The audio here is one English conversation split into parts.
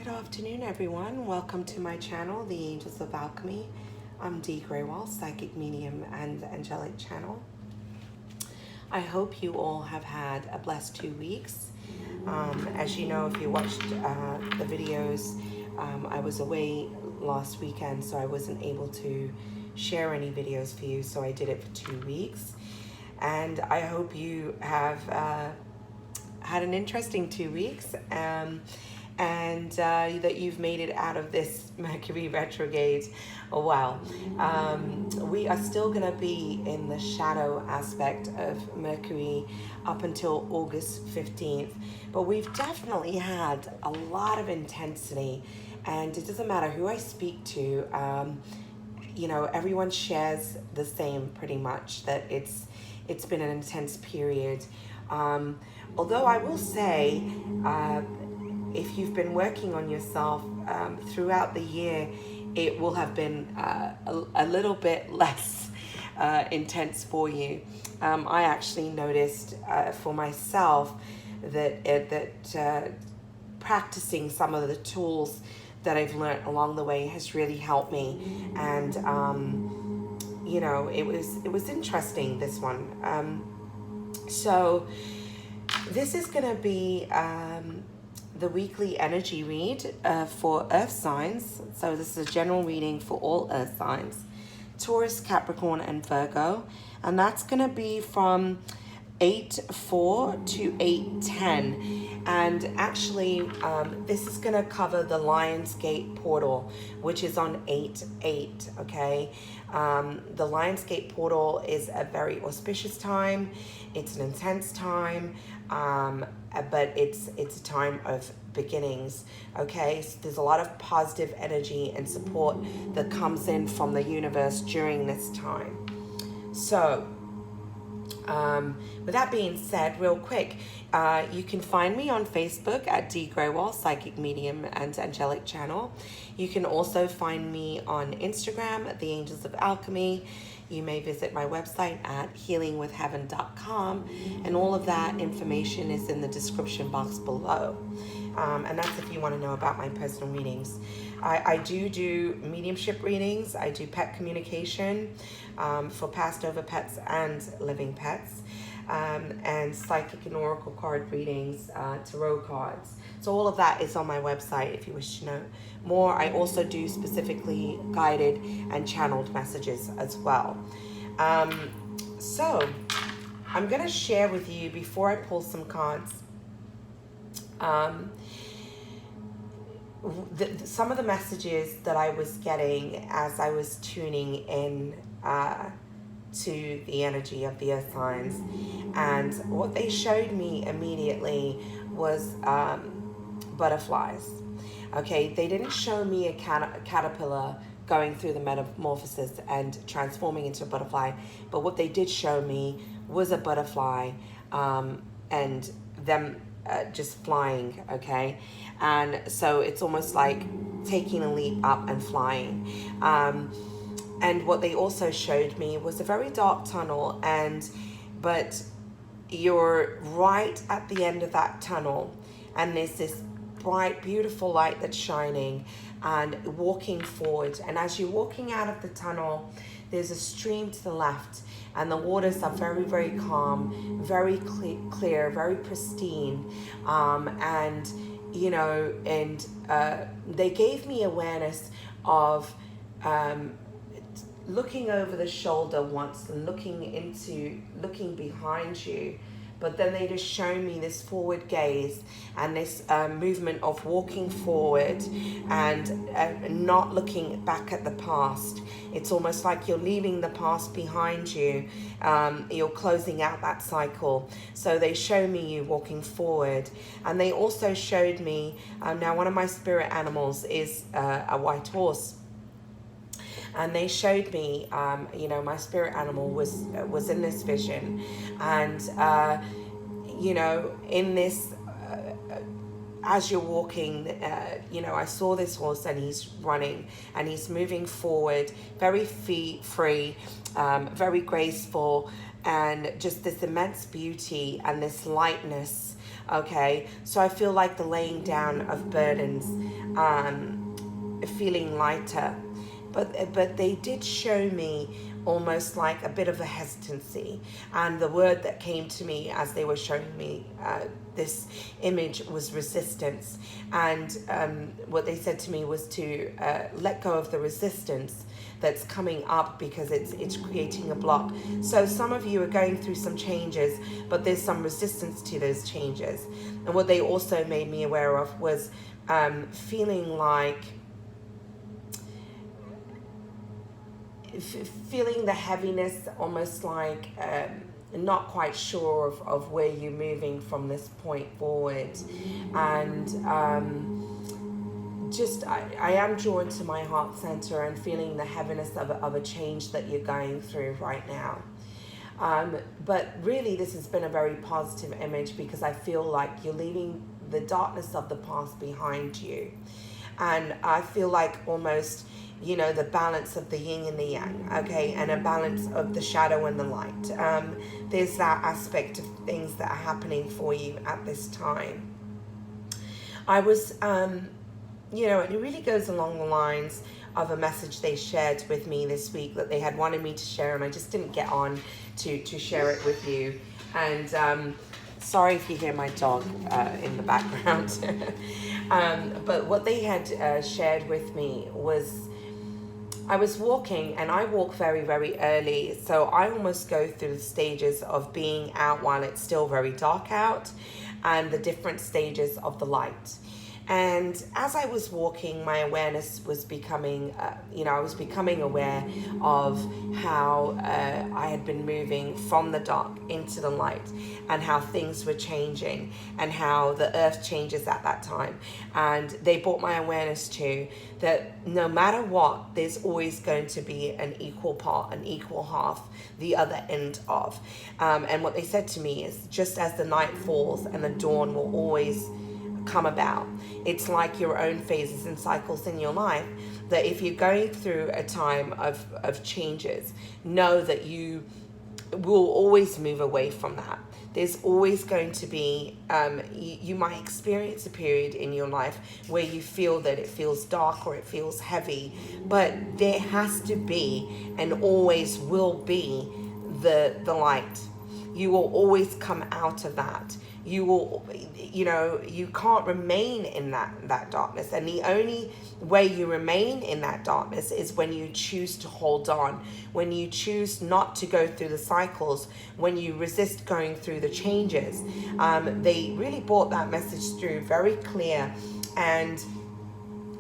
Good afternoon, everyone. Welcome to my channel, the Angels of Alchemy. I'm Dee Grewal, psychic medium and angelic channel. I hope you all have had a blessed 2 weeks. As you know, if you watched the videos, I was away last weekend, so I wasn't able to share any videos for you, so I did it for 2 weeks. And I hope you have had an interesting 2 weeks. And that you've made it out of this Mercury retrograde a while. We are still going to be in the shadow aspect of Mercury up until August 15th, but we've definitely had a lot of intensity, and it doesn't matter who I speak to, you know, everyone shares the same pretty much, that it's been an intense period. Although I will say, if you've been working on yourself throughout the year, it will have been a little bit less intense for you. I actually noticed for myself that practicing some of the tools that I've learned along the way has really helped me, and you know, it was interesting, this one. So this is going to be the weekly energy read for Earth signs. So this is a general reading for all Earth signs, Taurus, Capricorn, and Virgo. And that's going to be from 8/4 to 8/10. And actually, this is going to cover the Lionsgate portal, which is on 8/8, okay? The Lionsgate portal is a very auspicious time. It's an intense time. But it's a time of beginnings, okay? So there's a lot of positive energy and support that comes in from the universe during this time. So, with that being said, real quick, you can find me on Facebook at Dee Grewal, Psychic Medium and Angelic Channel. You can also find me on Instagram at the Angels of Alchemy. You may visit my website at healingwithheaven.com, and all of that information is in the description box below. And that's if you want to know about my personal readings. I do mediumship readings. I do pet communication for passed over pets and living pets, and psychic and oracle card readings, tarot cards. So all of that is on my website if you wish to know more. I also do specifically guided and channeled messages as well. So I'm going to share with you, before I pull some cards, some of the messages that I was getting as I was tuning in to the energy of the earth signs. And what they showed me immediately was butterflies. Okay, they didn't show me a caterpillar going through the metamorphosis and transforming into a butterfly, but what they did show me was a butterfly, and them just flying, okay? And so it's almost like taking a leap up and flying. And what they also showed me was a very dark tunnel, but you're right at the end of that tunnel, and there's this bright, beautiful light that's shining and walking forward. And as you're walking out of the tunnel, there's a stream to the left, and the waters are very, very calm, very clear, very pristine. And, you know, and they gave me awareness of looking over the shoulder once and looking behind you. But then they just show me this forward gaze and this movement of walking forward and not looking back at the past. It's almost like you're leaving the past behind you. You're closing out that cycle. So they show me you walking forward. And they also showed me, now one of my spirit animals is a white horse. And they showed me, you know, my spirit animal was in this vision. And, you know, in this, as you're walking, you know, I saw this horse, and he's running and he's moving forward, very free, very graceful, and just this immense beauty and this lightness Okay, so I feel like the laying down of burdens, feeling lighter, but they did show me almost like a bit of a hesitancy, and the word that came to me as they were showing me this image was resistance. And what they said to me was to let go of the resistance that's coming up, because it's creating a block. So some of you are going through some changes, but there's some resistance to those changes. And what they also made me aware of was feeling like feeling the heaviness, almost like not quite sure of where you're moving from this point forward. And I am drawn to my heart center and feeling the heaviness of a change that you're going through right now. But really, this has been a very positive image, because I feel like you're leaving the darkness of the past behind you. And I feel like almost, the balance of the yin and the yang, okay, and a balance of the shadow and the light. There's that aspect of things that are happening for you at this time. I was, and it really goes along the lines of a message they shared with me this week that they had wanted me to share, and I just didn't get on to share it with you. And sorry if you hear my dog in the background. But what they had shared with me was, I was walking, and I walk very, very early. So I almost go through the stages of being out while it's still very dark out, and the different stages of the light. And as I was walking, my awareness was becoming, I was becoming aware of how I had been moving from the dark into the light, and how things were changing, and how the earth changes at that time. And they brought my awareness to that no matter what, there's always going to be an equal part, an equal half, the other end of. And what they said to me is, just as the night falls and the dawn will always come about, it's like your own phases and cycles in your life, that if you're going through a time of changes, know that you will always move away from that. There's always going to be, you might experience a period in your life where you feel that it feels dark or it feels heavy, but there has to be, and always will be, the light. You will always come out of that. You will, you can't remain in that darkness. And the only way you remain in that darkness is when you choose to hold on, when you choose not to go through the cycles, when you resist going through the changes. They really brought that message through very clear. And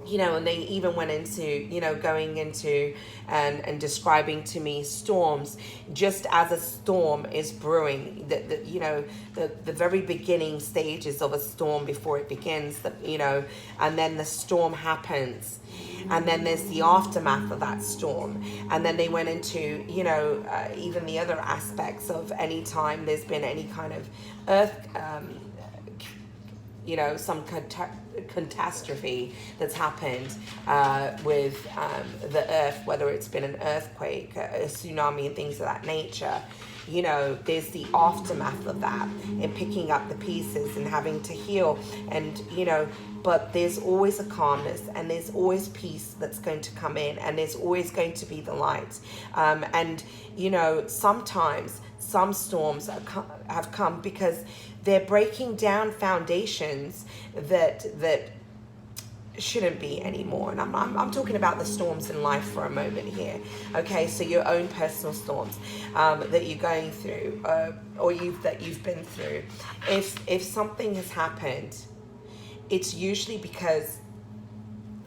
and they even went into, going into and describing to me storms, just as a storm is brewing, the very beginning stages of a storm before it begins, and then the storm happens. And then there's the aftermath of that storm. And then they went into, even the other aspects of any time there's been any kind of earth, some catastrophe that's happened with the earth, whether it's been an earthquake, a tsunami, and things of that nature. There's the aftermath of that, and picking up the pieces and having to heal, and but there's always a calmness, and there's always peace that's going to come in, and there's always going to be the light. And sometimes some storms have come because they're breaking down foundations that shouldn't be anymore. And I'm talking about the storms in life for a moment here. Okay, so your own personal storms that you're going through, or that you've been through. If something has happened, it's usually because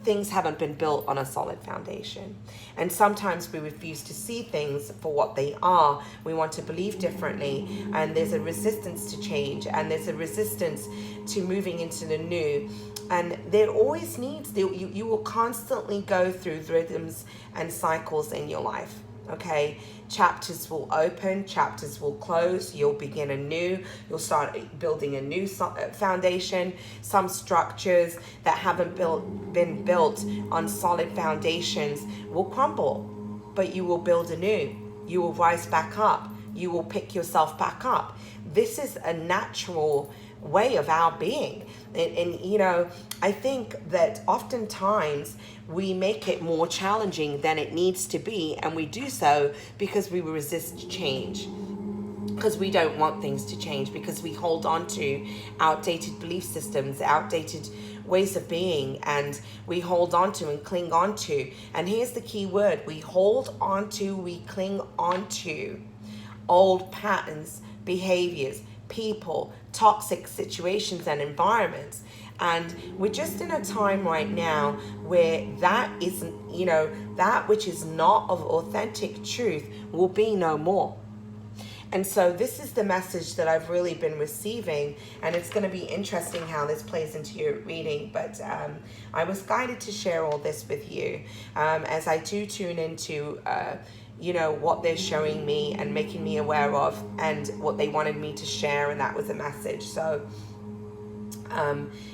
things haven't been built on a solid foundation. And sometimes we refuse to see things for what they are. We want to believe differently, and there's a resistance to change, and there's a resistance to moving into the new. And there always you will constantly go through rhythms and cycles in your life. Okay, chapters will open, chapters will close, you'll begin anew, you'll start building a new foundation. Some structures that haven't been built on solid foundations will crumble, but you will build anew. You will rise back up, you will pick yourself back up. This is a natural way of our being. And you know, I think that oftentimes we make it more challenging than it needs to be, and we do so because we resist change, because we don't want things to change, because we hold on to outdated belief systems, outdated ways of being, and we hold on to and cling on to. And here's the key word: we hold on to, we cling on to old patterns, behaviors, people, toxic situations and environments. And we're just in a time right now where that isn't, you know, that which is not of authentic truth will be no more. And so this is the message that I've really been receiving, and it's going to be interesting how this plays into your reading. But I was guided to share all this with you as I do tune into, you know, what they're showing me and making me aware of, and what they wanted me to share, and that was a message. So,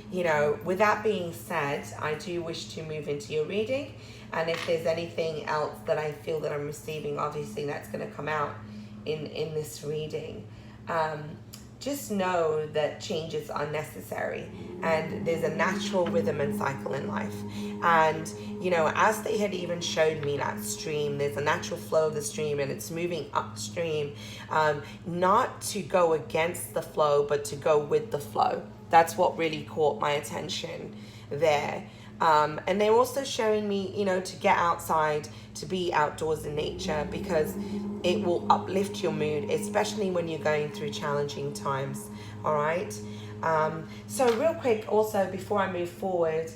you know, with that being said, I do wish to move into your reading. And if there's anything else that I feel that I'm receiving, obviously that's going to come out in this reading. Just know that changes are necessary, and there's a natural rhythm and cycle in life. And you know, as they had even showed me that stream, there's a natural flow of the stream, and it's moving upstream, not to go against the flow, but to go with the flow. That's what really caught my attention there. And they're also showing me, you know, to get outside, to be outdoors in nature, because it will uplift your mood, especially when you're going through challenging times. All right. So real quick, also, before I move forward,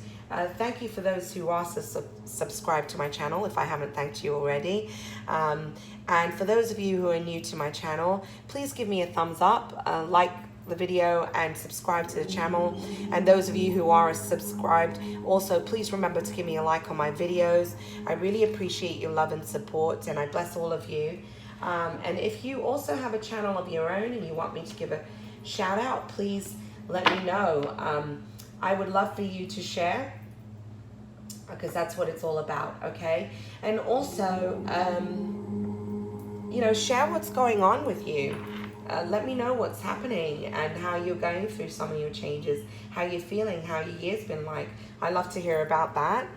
thank you for those who are subscribed to my channel, if I haven't thanked you already. And for those of you who are new to my channel, please give me a thumbs up, like the video, and subscribe to the channel. And those of you who are subscribed, also please remember to give me a like on my videos. I really appreciate your love and support, and I bless all of you. And if you also have a channel of your own and you want me to give a shout out, please let me know. I would love for you to share, because that's what it's all about. Okay. And also, you know, share what's going on with you. Let me know what's happening and how you're going through some of your changes, how you're feeling, how your year's been like. I love to hear about that.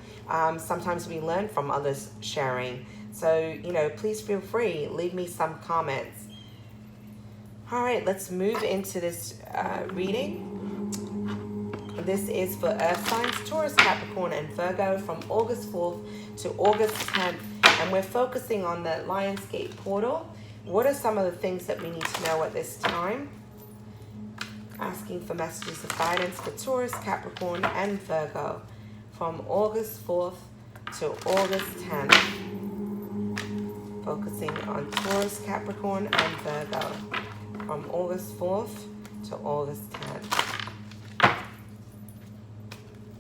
Sometimes we learn from others sharing. So, you know, please feel free. Leave me some comments. All right, let's move into this reading. This is for Earth signs, Taurus, Capricorn, and Virgo from August 4th to August 10th. And we're focusing on the Lionsgate portal. What are some of the things that we need to know at this time? Asking for messages of guidance for Taurus, Capricorn, and Virgo from August 4th to August 10th. Focusing on Taurus, Capricorn, and Virgo from August 4th to August 10th.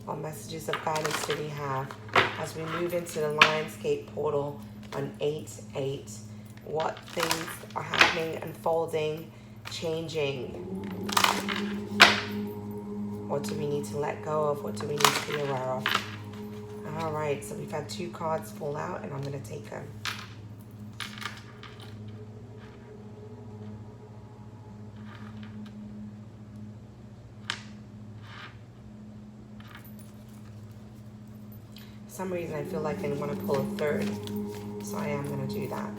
What messages of guidance do we have as we move into the Lionsgate portal on 8/8? What things are happening, unfolding, changing? What do we need to let go of? What do we need to be aware of? All right, so we've had 2 cards fall out, and I'm going to take them. For some reason, I feel like I want to pull a third, so I am going to do that.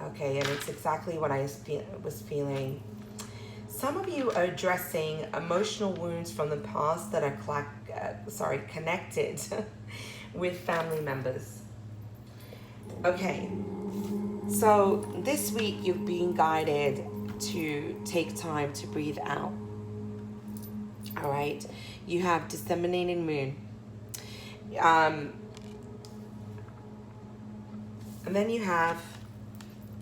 Okay, and it's exactly what I was feeling. Some of you are addressing emotional wounds from the past that are connected with family members. Okay, so this week you're being guided to take time to breathe out. All right, you have disseminating moon. And then you have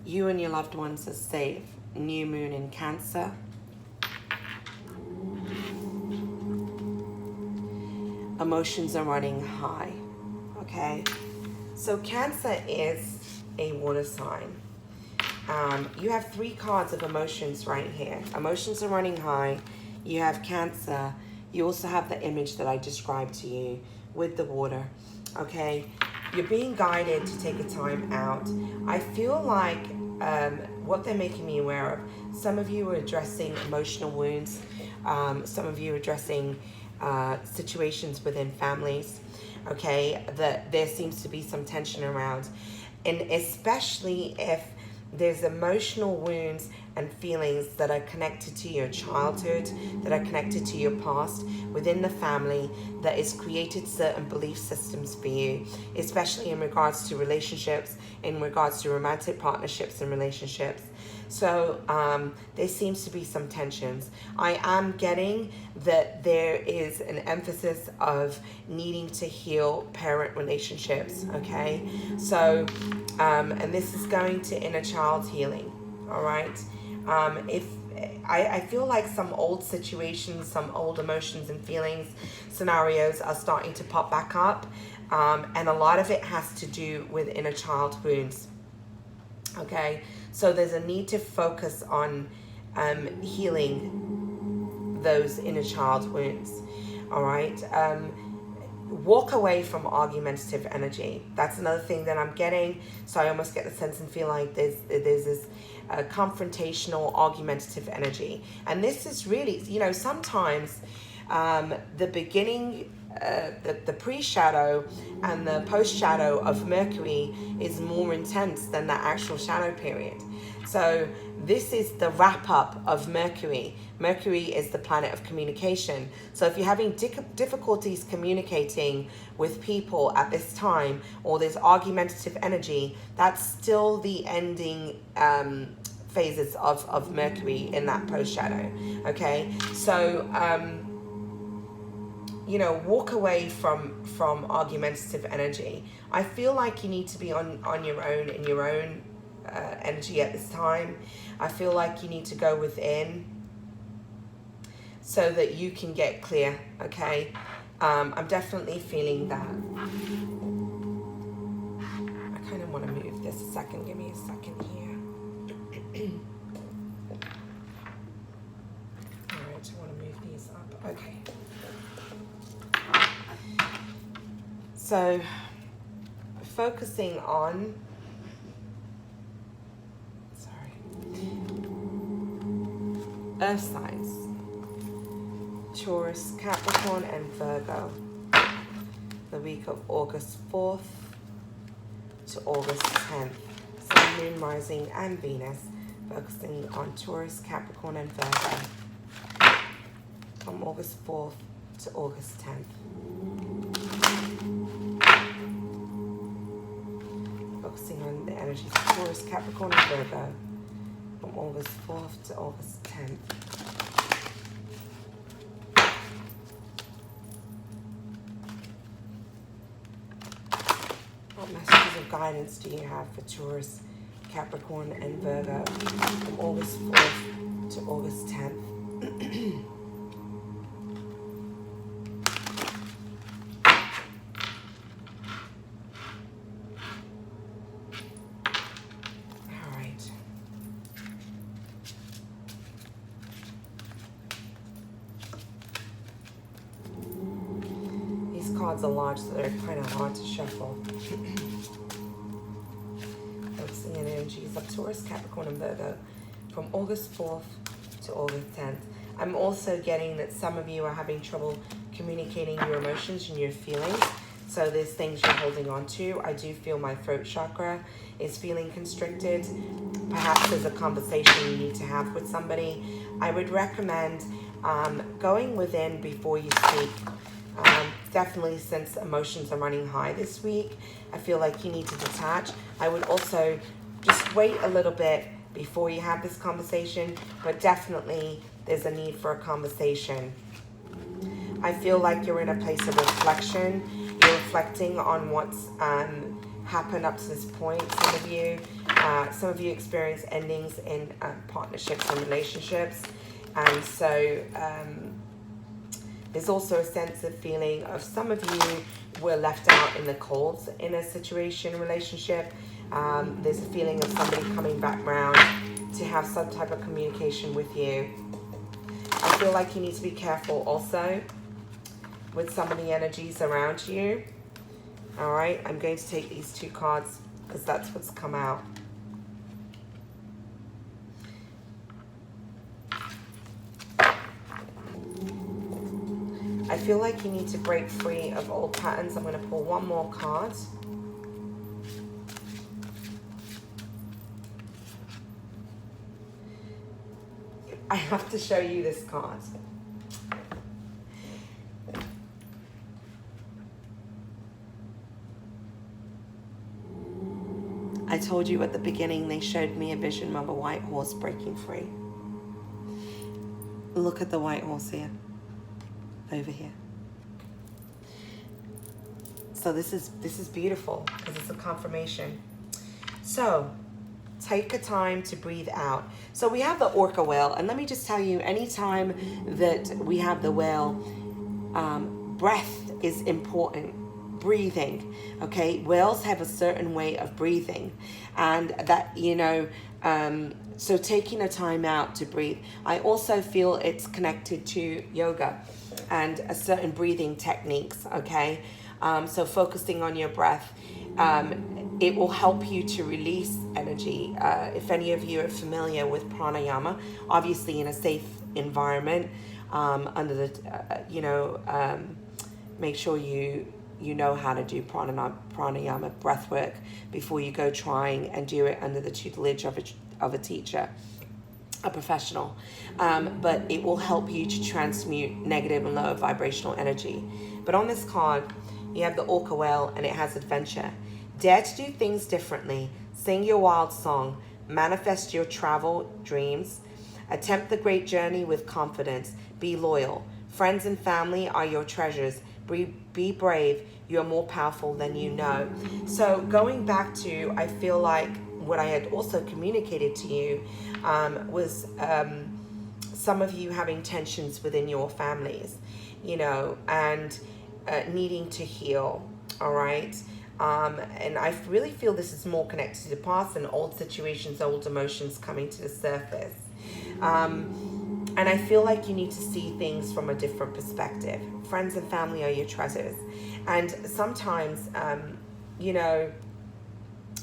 you and your loved ones are safe. New moon in Cancer. Emotions are running high. Okay, so Cancer is a water sign. You have 3 cards of emotions right here. Emotions are running high. You have Cancer. You also have the image that I described to you with the water. Okay, you're being guided to take a time out. I feel like what they're making me aware of, some of you are addressing emotional wounds, some of you are addressing situations within families, okay, that there seems to be some tension around. And especially if there's emotional wounds and feelings that are connected to your childhood, that are connected to your past within the family, that has created certain belief systems for you, especially in regards to relationships, in regards to romantic partnerships and relationships. So there seems to be some tensions. I am getting that there is an emphasis of needing to heal parent relationships, okay? So, and this is going to inner child healing, all right? If I feel like some old situations, some old emotions and feelings, scenarios are starting to pop back up, and a lot of it has to do with inner child wounds, okay? So there's a need to focus on healing those inner child wounds, all right? Walk away from argumentative energy. That's another thing that I'm getting. So I almost get the sense and feel like there's this confrontational, argumentative energy. And this is really, you know, sometimes the beginning, the pre-shadow and the post-shadow of Mercury is more intense than the actual shadow period. So this is the wrap-up of Mercury. Mercury is the planet of communication. So if you're having difficulties communicating with people at this time, or there's argumentative energy, that's still the ending phases of Mercury in that post-shadow, okay? So, you know, walk away from argumentative energy. I feel like you need to be on your own, in your own energy at this time. I feel like you need to go within so that you can get clear, okay? I'm definitely feeling that. I kind of want to move this a second. Give me a second here. All right, I want to move these up. Okay. So, focusing on, Earth signs, Taurus, Capricorn, and Virgo, the week of August 4th to August 10th. Sun, Moon, Rising, and Venus, focusing on Taurus, Capricorn, and Virgo, from August 4th to August 10th. Focusing on the energies of Taurus, Capricorn, and Virgo, from August 4th to August 10th. What messages of guidance do you have for Taurus, Capricorn, and Virgo from August 4th to August 10th? Cards are large, so they're kind of hard to shuffle. Focusing on energies of Taurus, Capricorn, and Virgo from August 4th to August 10th. I'm also getting that some of you are having trouble communicating your emotions and your feelings. So there's things you're holding on to. I do feel my throat chakra is feeling constricted. Perhaps there's a conversation you need to have with somebody. I would recommend going within before you speak. Definitely, since emotions are running high this week, I feel like you need to detach. I would also just wait a little bit before you have this conversation, but definitely there's a need for a conversation. I feel like you're in a place of reflection. You're reflecting on what's happened up to this point. Some of you experience endings in partnerships and relationships, and so there's also a sense of feeling of some of you were left out in the cold in a situation, relationship. There's a feeling of somebody coming back round to have some type of communication with you. I feel like you need to be careful also with some of the energies around you. All right, I'm going to take these 2 cards because that's what's come out. I feel like you need to break free of old patterns. I'm going to pull 1 more card. I have to show you this card. I told you at the beginning they showed me a vision of a white horse breaking free. Look at the white horse here. Over here. So this is beautiful because it's a confirmation. So take a time to breathe out. So we have the orca whale, and let me just tell you, anytime that we have the whale, breath is important. Breathing, okay? Whales have a certain way of breathing, and that, you know, so taking a time out to breathe. I also feel it's connected to yoga and a certain breathing techniques, okay? So focusing on your breath, it will help you to release energy. If any of you are familiar with pranayama, obviously in a safe environment, under the, make sure you know how to do pranayama breath work before you go trying and do it under the tutelage of a teacher, a professional. But it will help you to transmute negative and lower vibrational energy. But on this card, you have the orca whale, and it has adventure. Dare to do things differently. Sing your wild song. Manifest your travel dreams. Attempt the great journey with confidence. Be loyal. Friends and family are your treasures. Be brave. You are more powerful than you know. So going back to, I feel like what I had also communicated to you was some of you having tensions within your families, you know, and needing to heal, all right? And I really feel this is more connected to the past and old situations, old emotions coming to the surface. And I feel like you need to see things from a different perspective. Friends and family are your treasures. And sometimes, you know,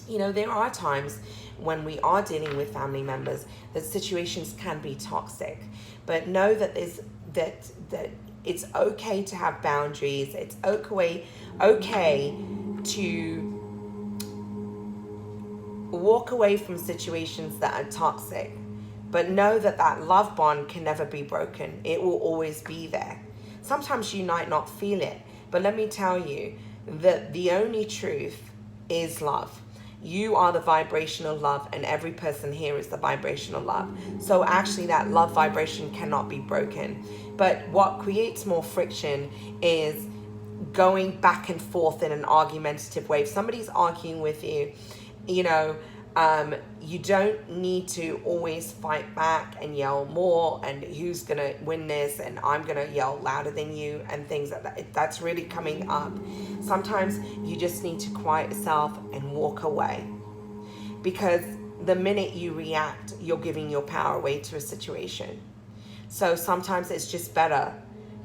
there are times when we are dealing with family members that situations can be toxic. But know that that it's okay to have boundaries. It's okay to walk away from situations that are toxic. But know that that love bond can never be broken. It will always be there. Sometimes you might not feel it, but let me tell you that the only truth is love. You are the vibrational love, and every person here is the vibrational love. So actually that love vibration cannot be broken. But what creates more friction is going back and forth in an argumentative way. If somebody's arguing with you, you know, you don't need to always fight back and yell more and who's gonna win this and I'm gonna yell louder than you and things like that. That's really coming up. Sometimes you just need to quiet yourself and walk away, because the minute you react, you're giving your power away to a situation. So sometimes it's just better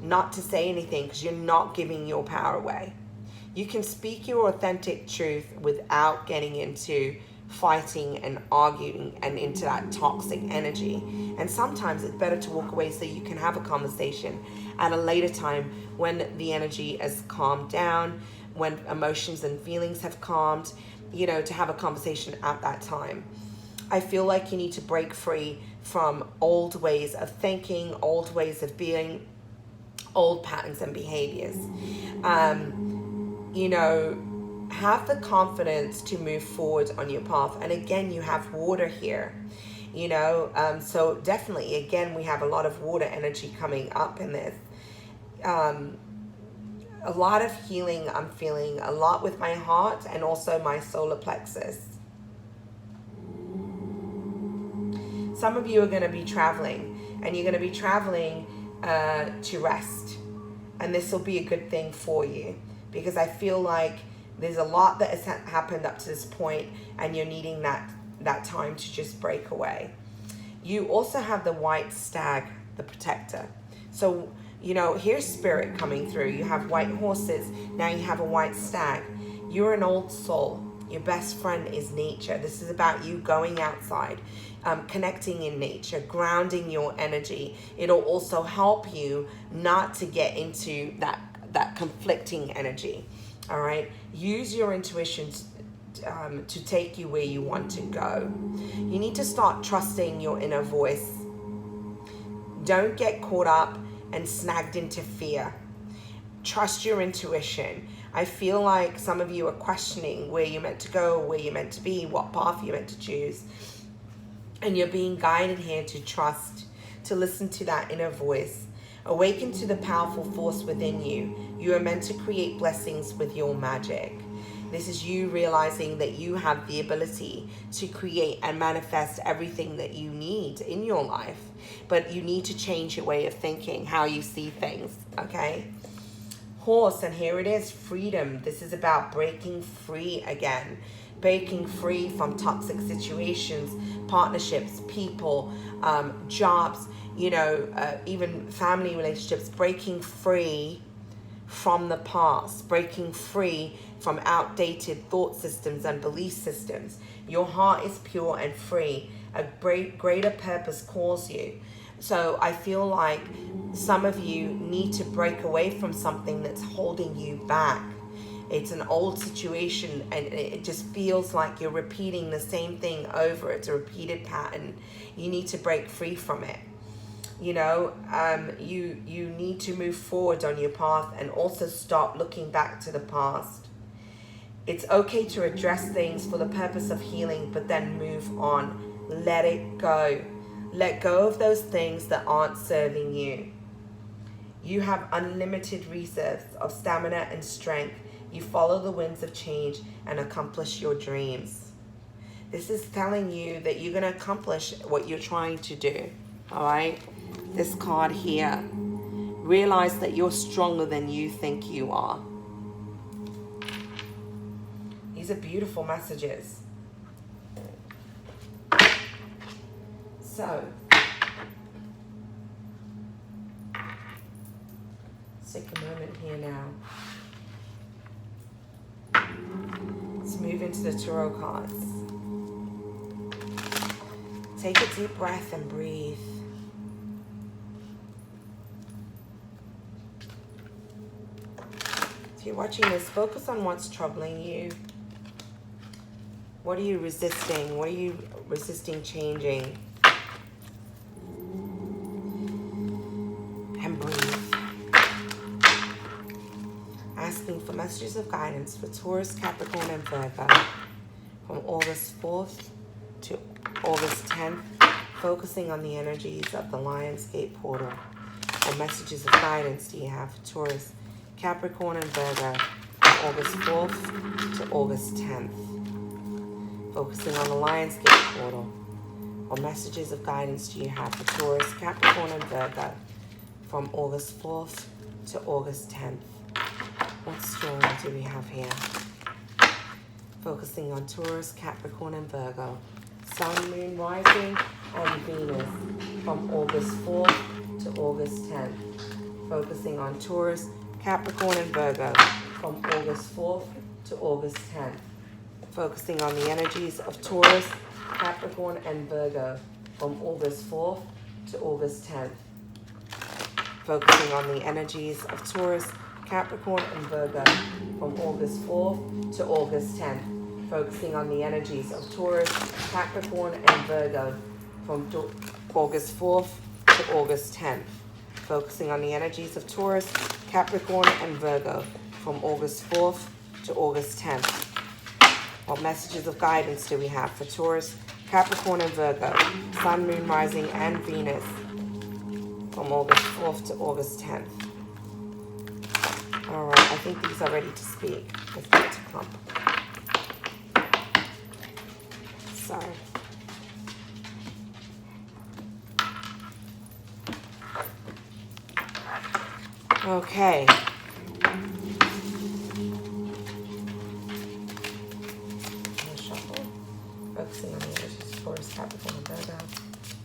not to say anything, because you're not giving your power away. You can speak your authentic truth without getting into fighting and arguing and into that toxic energy. And sometimes it's better to walk away so you can have a conversation at a later time when the energy has calmed down, when emotions and feelings have calmed, you know, to have a conversation at that time. I feel like you need to break free from old ways of thinking, old ways of being, old patterns and behaviors. You know, have the confidence to move forward on your path. And again, you have water here, you know, so definitely, again, we have a lot of water energy coming up in this. A lot of healing I'm feeling, a lot with my heart and also my solar plexus. Some of you are going to be traveling, and you're going to be traveling to rest. And this will be a good thing for you, because I feel like there's a lot that has happened up to this point, and you're needing that time to just break away. You also have the white stag, the protector. So, you know, here's spirit coming through. You have white horses. Now you have a white stag. You're an old soul. Your best friend is nature. This is about you going outside, connecting in nature, grounding your energy. It'll also help you not to get into that conflicting energy. All right? Use your intuition to take you where you want to go. You need to start trusting your inner voice. Don't get caught up and snagged into fear. Trust your intuition. I feel like some of you are questioning where you're meant to go, where you're meant to be, what path you're meant to choose. And you're being guided here to trust, to listen to that inner voice. Awaken to the powerful force within you. You are meant to create blessings with your magic. This is you realizing that you have the ability to create and manifest everything that you need in your life. But you need to change your way of thinking, how you see things, okay? Horse, and here it is, freedom. This is about breaking free again. Breaking free from toxic situations, partnerships, people, jobs, even family relationships. Breaking free from the past, breaking free from outdated thought systems and belief systems. Your heart is pure and free. A greater purpose calls you. So I feel like some of you need to break away from something that's holding you back. It's an old situation and it just feels like you're repeating the same thing over. It's a repeated pattern. You need to break free from it. You need to move forward on your path and also stop looking back to the past. It's okay to address things for the purpose of healing, but then move on. Let it go. Let go of those things that aren't serving you. You have unlimited reserves of stamina and strength. You follow the winds of change and accomplish your dreams. This is telling you that you're going to accomplish what you're trying to do. All right? This card here. Realize that you're stronger than you think you are. These are beautiful messages. So, let's take a moment here now. Let's move into the tarot cards. Take a deep breath and breathe. If you're watching this, focus on what's troubling you. What are you resisting? What are you resisting changing? And breathe. Asking for messages of guidance for Taurus, Capricorn, and Virgo from August 4th to August 10th, focusing on the energies of the Lionsgate portal. What messages of guidance do you have for Taurus, Capricorn, and Virgo from August 4th to August 10th? Focusing on the Lionsgate portal. What messages of guidance do you have for Taurus, Capricorn, and Virgo from August 4th to August 10th? What story do we have here? Focusing on Taurus, Capricorn, and Virgo. Sun, Moon, Rising, and Venus from August 4th to August 10th. Focusing on Taurus, Capricorn, and Virgo from August 4th to August 10th. Focusing on the energies of Taurus, Capricorn, and Virgo from August 4th to August 10th. Focusing on the energies of Taurus, Capricorn, and Virgo from August 4th to August 10th. Focusing on the energies of Taurus, Capricorn, and Virgo from August 4th to August 10th. Focusing on the energies of Taurus, Capricorn, and Virgo from August 4th to August 10th. What messages of guidance do we have for Taurus, Capricorn, and Virgo, Sun, Moon, Rising, and Venus from August 4th to August 10th? All right, I think these are ready to speak. Let's get to clump. Sorry. Okay. Focusing on the energies of Taurus, Capricorn, and Virgo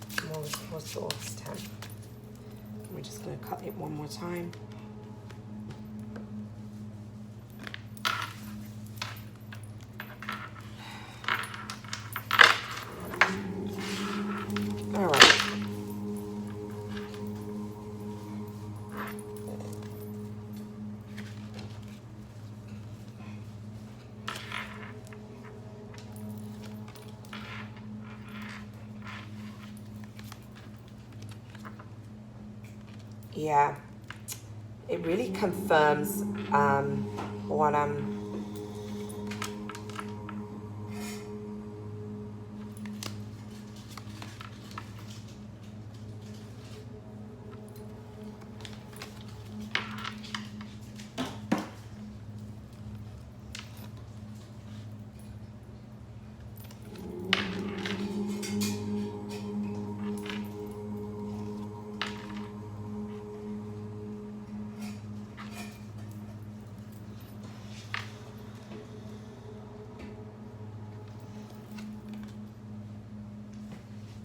from August 4th to August 10th. We're just going to cut it one more time. Yeah, it really confirms what I'm...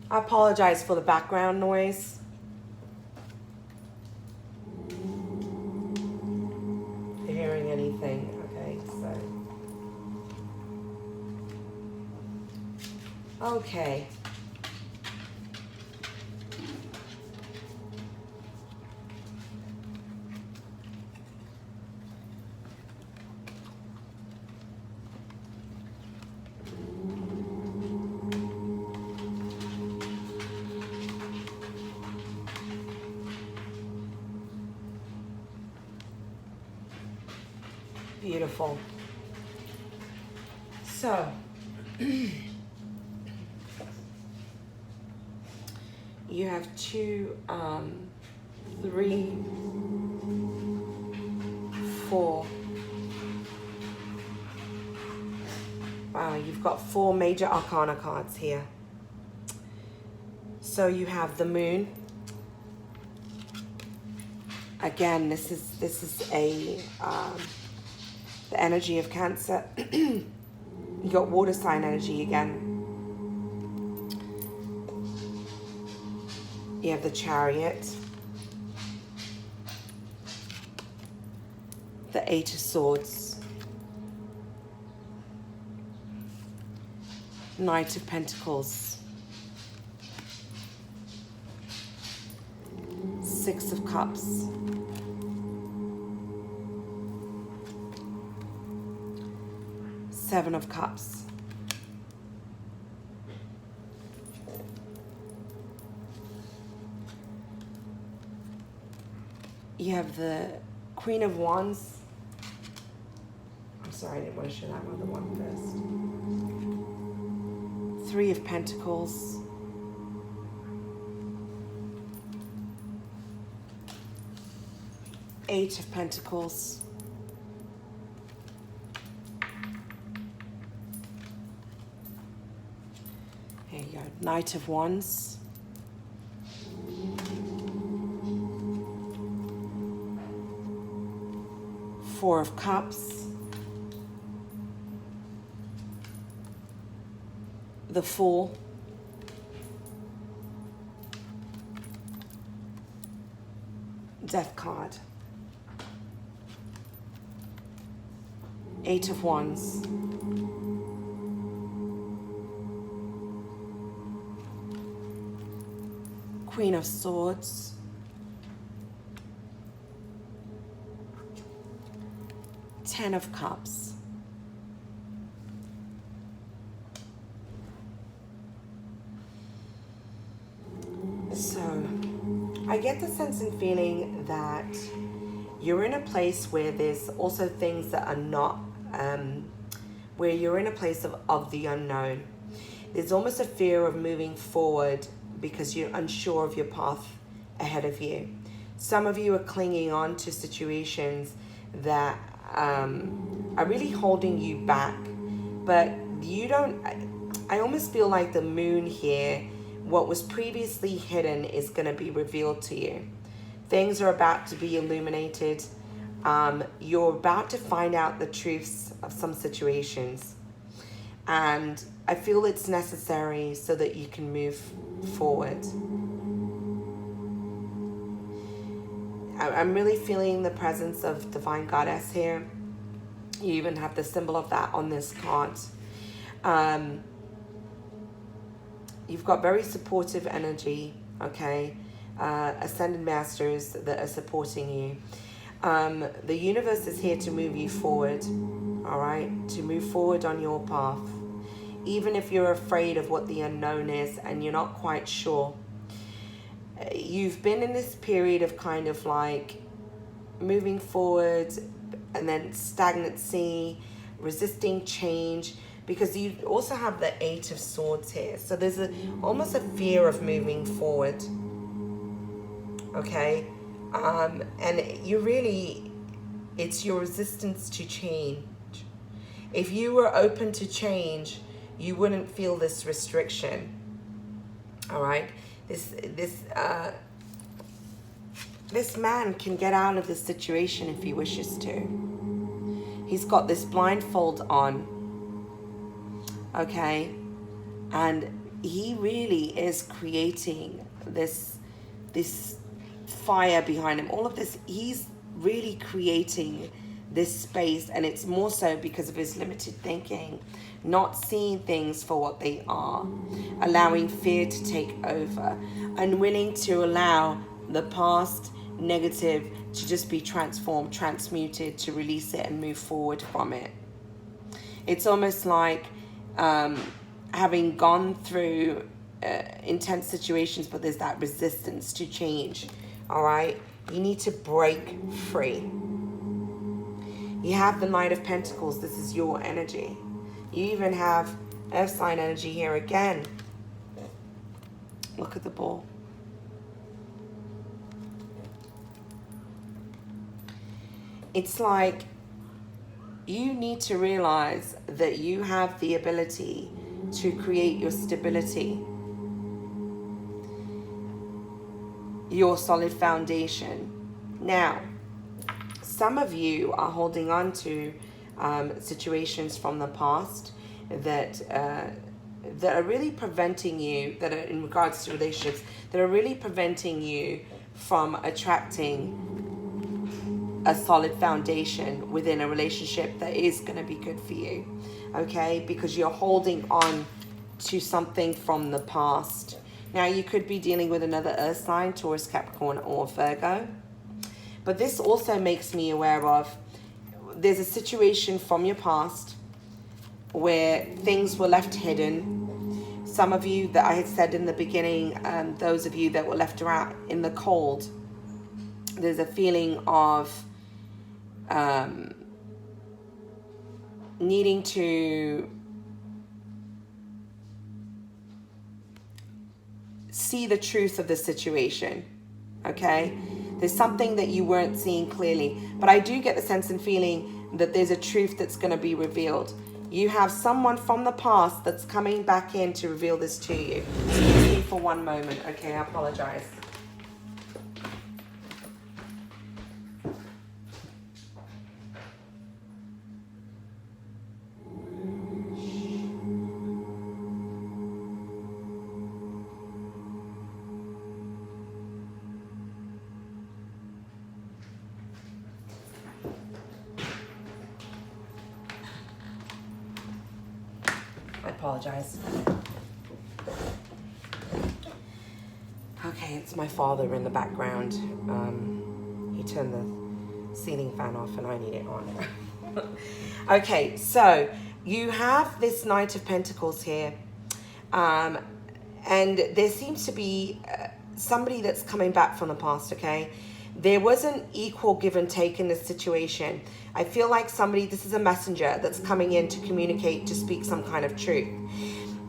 I apologize for the background noise. If you're hearing anything, okay, so... Okay. Beautiful. So, you have 2, 3, 4. Wow, you've got 4 major arcana cards here. So you have the moon. Again, this is a the energy of Cancer. You got water sign energy again. You have the Chariot, the 8 of Swords, Knight of Pentacles, 6 of Cups, Seven of Cups, you have the Queen of Wands. I'm sorry, I didn't want to show that other one first. 3 of Pentacles, Eight of Pentacles, here you go, Knight of Wands, Four of Cups, the Fool, Death card, Eight of Wands, Queen of Swords, Ten of Cups, so I get the sense and feeling that you're in a place where there's also things that are not, where you're in a place of the unknown. There's almost a fear of moving forward because you're unsure of your path ahead of you. Some of you are clinging on to situations that are really holding you back, but you don't, I almost feel like the moon here, what was previously hidden is going to be revealed to you. Things are about to be illuminated. You're about to find out the truths of some situations. And I feel it's necessary so that you can move forward. I'm really feeling the presence of Divine Goddess here. You even have the symbol of that on this card. You've got very supportive energy, okay? Ascended masters that are supporting you. The universe is here to move you forward, all right? To move forward on your path. Even if you're afraid of what the unknown is and you're not quite sure. you've been in this period of kind of like moving forward and then stagnancy, resisting change, because you also have the Eight of Swords here. So there's almost a fear of moving forward. Okay? And you really, it's your resistance to change. If you were open to change, you wouldn't feel this restriction. All right? This man can get out of this situation if he wishes to. He's got this blindfold on. Okay? And he really is creating this fire behind him. All of this, he's really creating this space, and it's more so because of his limited thinking, not seeing things for what they are, allowing fear to take over, unwilling to allow the past negative to just be transformed, transmuted, to release it and move forward from it. It's almost like having gone through intense situations, but there's that resistance to change. All right, you need to break free. You have the Knight of Pentacles. This is your energy. You even have Earth sign energy here again. Look at the ball. It's like you need to realize that you have the ability to create your stability, your solid foundation. Now, some of you are holding on to situations from the past that are really preventing you, that are in regards to relationships, that are really preventing you from attracting a solid foundation within a relationship that is going to be good for you. Okay? Because you're holding on to something from the past. Now, you could be dealing with another Earth sign, Taurus, Capricorn, or Virgo. But this also makes me aware of, there's a situation from your past where things were left hidden. Some of you, that I had said in the beginning, those of you that were left out in the cold, there's a feeling of needing to see the truth of the situation. Okay? There's something that you weren't seeing clearly. But I do get the sense and feeling that there's a truth that's going to be revealed. You have someone from the past that's coming back in to reveal this to you. Excuse me for one moment. Okay, I apologize. Apologize. Okay, it's my father in the background. He turned the ceiling fan off and I need it on. Okay, so you have this Knight of Pentacles here. And there seems to be somebody that's coming back from the past, okay? There was an equal give and take in this situation. I feel like this is a messenger that's coming in to communicate, to speak some kind of truth.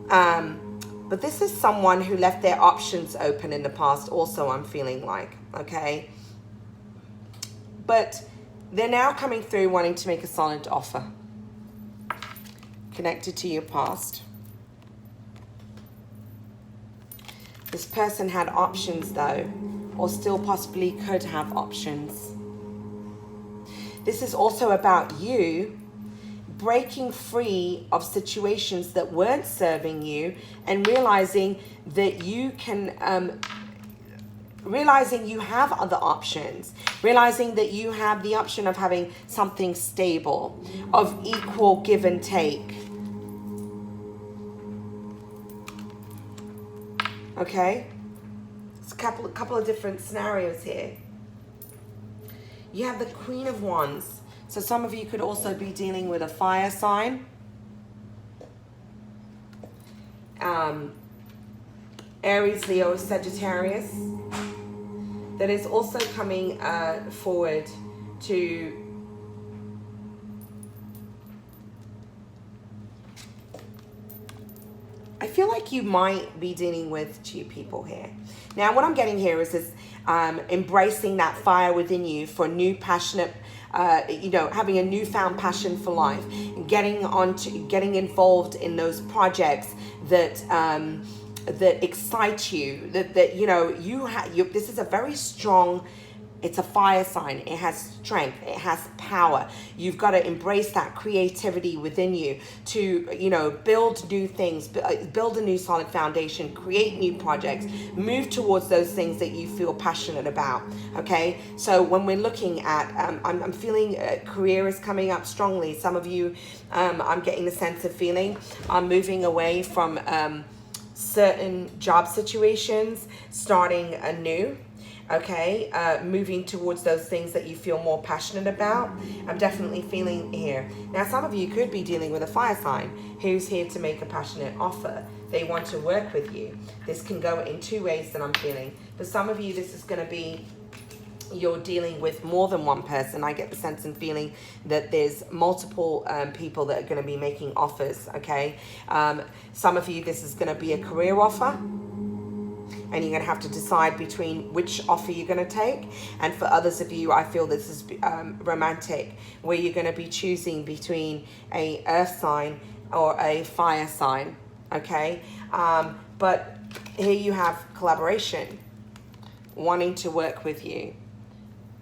But this is someone who left their options open in the past also, I'm feeling like, okay? But they're now coming through wanting to make a solid offer connected to your past. This person had options though, or still possibly could have options. This is also about you breaking free of situations that weren't serving you and realizing that you can, realizing you have other options, realizing that you have the option of having something stable, of equal give and take. Okay? It's a couple of different scenarios here. You have the Queen of Wands. So some of you could also be dealing with a fire sign. And Aries, Leo, Sagittarius, that is also coming forward to I feel like you might be dealing with two people here. Now, what I'm getting here is this embracing that fire within you for new passionate, having a newfound passion for life, getting involved in those projects that that excite you. That this is a very strong. It's a fire sign. It has strength. It has power. You've got to embrace that creativity within you to, build new things, build a new solid foundation, create new projects, move towards those things that you feel passionate about. Okay. So when we're looking at, I'm feeling career is coming up strongly. Some of you, I'm getting the sense of feeling I'm moving away from certain job situations, starting anew. Okay, moving towards those things that you feel more passionate about. I'm definitely feeling here. Now, some of you could be dealing with a fire sign who's here to make a passionate offer. They want to work with you. This can go in two ways that I'm feeling. For some of you, this is going to be you're dealing with more than one person. I get the sense and feeling that there's multiple people that are going to be making offers. Okay, some of you, this is going to be a career offer, and you're going to have to decide between which offer you're going to take. And for others of you, I feel this is romantic, where you're going to be choosing between a earth sign or a fire sign. Okay, but here you have collaboration, wanting to work with you.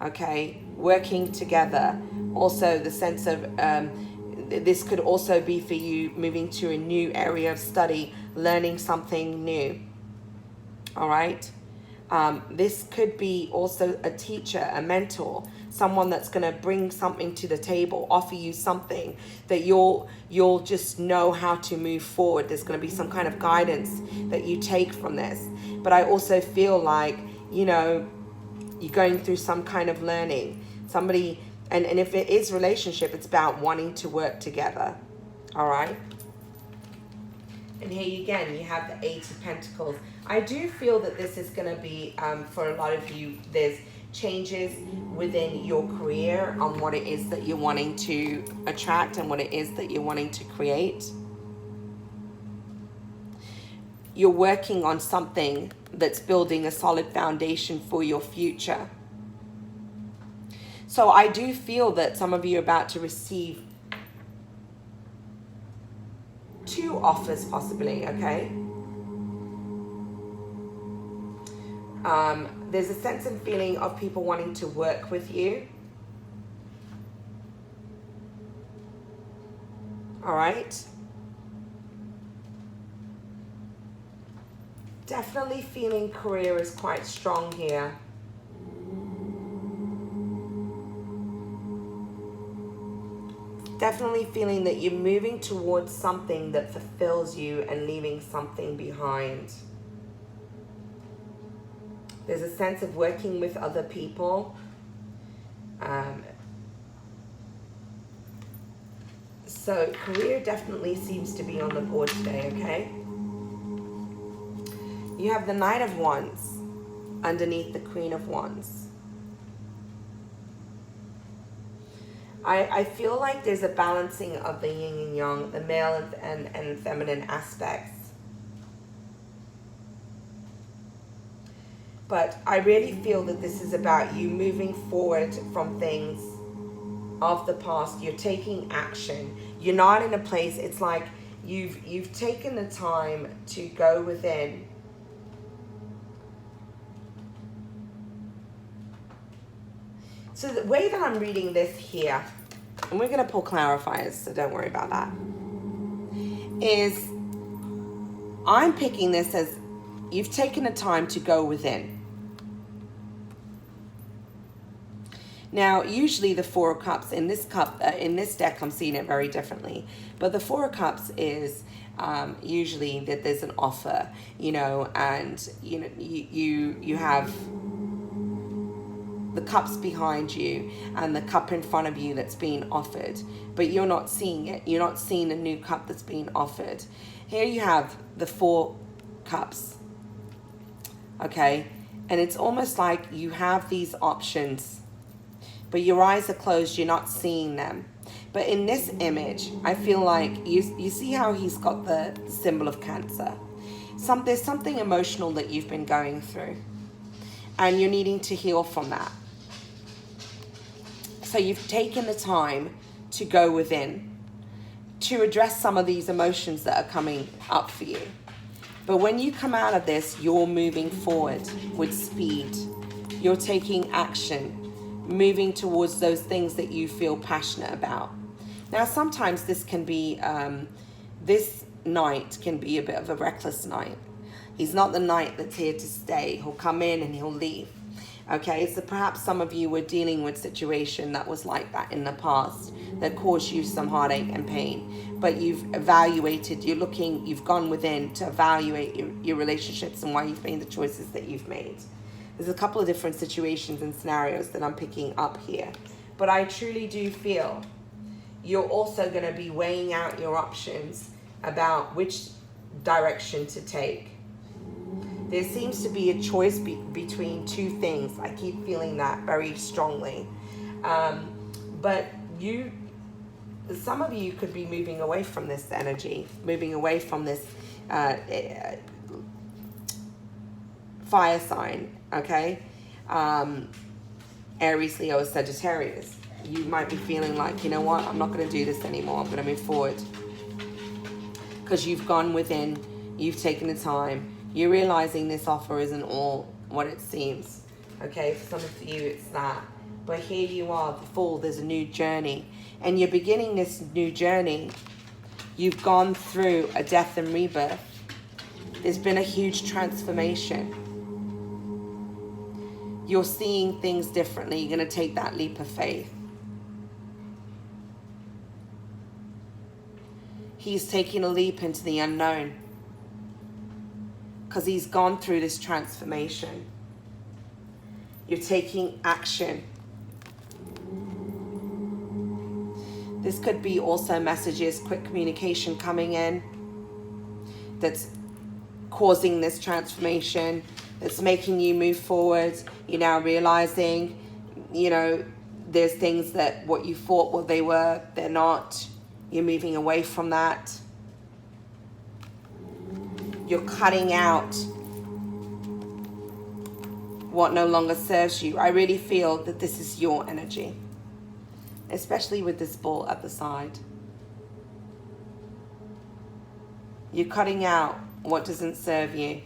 Okay, working together. Also the sense of this could also be for you moving to a new area of study, learning something new. All right. This could be also a teacher, a mentor, someone that's going to bring something to the table, offer you something that you'll just know how to move forward. There's going to be some kind of guidance that you take from this. But I also feel like, you're going through some kind of learning. Somebody, and if it is relationship, it's about wanting to work together. All right. And here again, you have the Eight of Pentacles. I do feel that this is going to be, for a lot of you, there's changes within your career on what it is that you're wanting to attract and what it is that you're wanting to create. You're working on something that's building a solid foundation for your future. So I do feel that some of you are about to receive two offers possibly, okay? There's a sense and feeling of people wanting to work with you. All right. Definitely feeling career is quite strong here. Definitely feeling that you're moving towards something that fulfills you and leaving something behind. There's a sense of working with other people. So career definitely seems to be on the board today, okay? You have the Knight of Wands underneath the Queen of Wands. I feel like there's a balancing of the yin and yang, the male and feminine aspects. But I really feel that this is about you moving forward from things of the past. You're taking action. You're not in a place, it's like you've taken the time to go within. So the way that I'm reading this here, and we're going to pull clarifiers, so don't worry about that, is I'm picking this as you've taken the time to go within. Now, usually the Four of Cups, in this deck, I'm seeing it very differently. But the Four of Cups is usually that there's an offer, and you have the cups behind you and the cup in front of you that's being offered, but you're not seeing it. You're not seeing a new cup that's being offered. Here you have the Four Cups, okay? And it's almost like you have these options, but your eyes are closed, you're not seeing them. But in this image, I feel like you see how he's got the symbol of Cancer. There's something emotional that you've been going through, and you're needing to heal from that. So you've taken the time to go within, to address some of these emotions that are coming up for you. But when you come out of this, you're moving forward with speed. You're taking action, moving towards those things that you feel passionate about. Now, sometimes this can be, this night can be a bit of a reckless night. He's not the knight that's here to stay. He'll come in and he'll leave. Okay, so perhaps some of you were dealing with a situation that was like that in the past that caused you some heartache and pain. But you've evaluated, you've gone within to evaluate your relationships and why you've made the choices that you've made. There's a couple of different situations and scenarios that I'm picking up here. But I truly do feel you're also going to be weighing out your options about which direction to take. There seems to be a choice between two things. I keep feeling that very strongly. But some of you could be moving away from this energy, moving away from this fire sign, okay? Aries, Leo, Sagittarius. You might be feeling like, you know what, I'm not going to do this anymore. I'm going to move forward. Because you've gone within, you've taken the time. You're realizing this offer isn't all what it seems. Okay, for some of you it's that. But here you are, the Fool, there's a new journey. And you're beginning this new journey. You've gone through a death and rebirth. There's been a huge transformation. You're seeing things differently. You're going to take that leap of faith. He's taking a leap into the unknown. Because he's gone through this transformation. You're taking action. This could be also messages, quick communication coming in that's causing this transformation, that's making you move forward. You're now realizing, you know, there's things that what you thought what they were, they're not. You're moving away from that. You're cutting out what no longer serves you. I really feel that this is your energy, especially with this bull at the side. You're cutting out what doesn't serve you.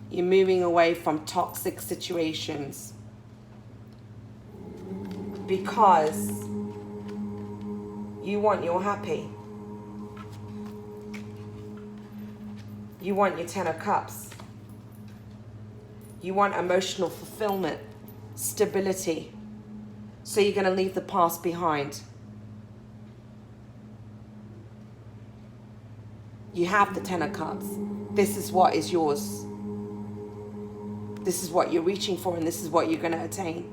You're moving away from toxic situations because you want your happy. You want your 10 of Cups. You want emotional fulfillment, stability. So you're going to leave the past behind. You have the 10 of Cups. This is what is yours. This is what you're reaching for, and this is what you're going to attain.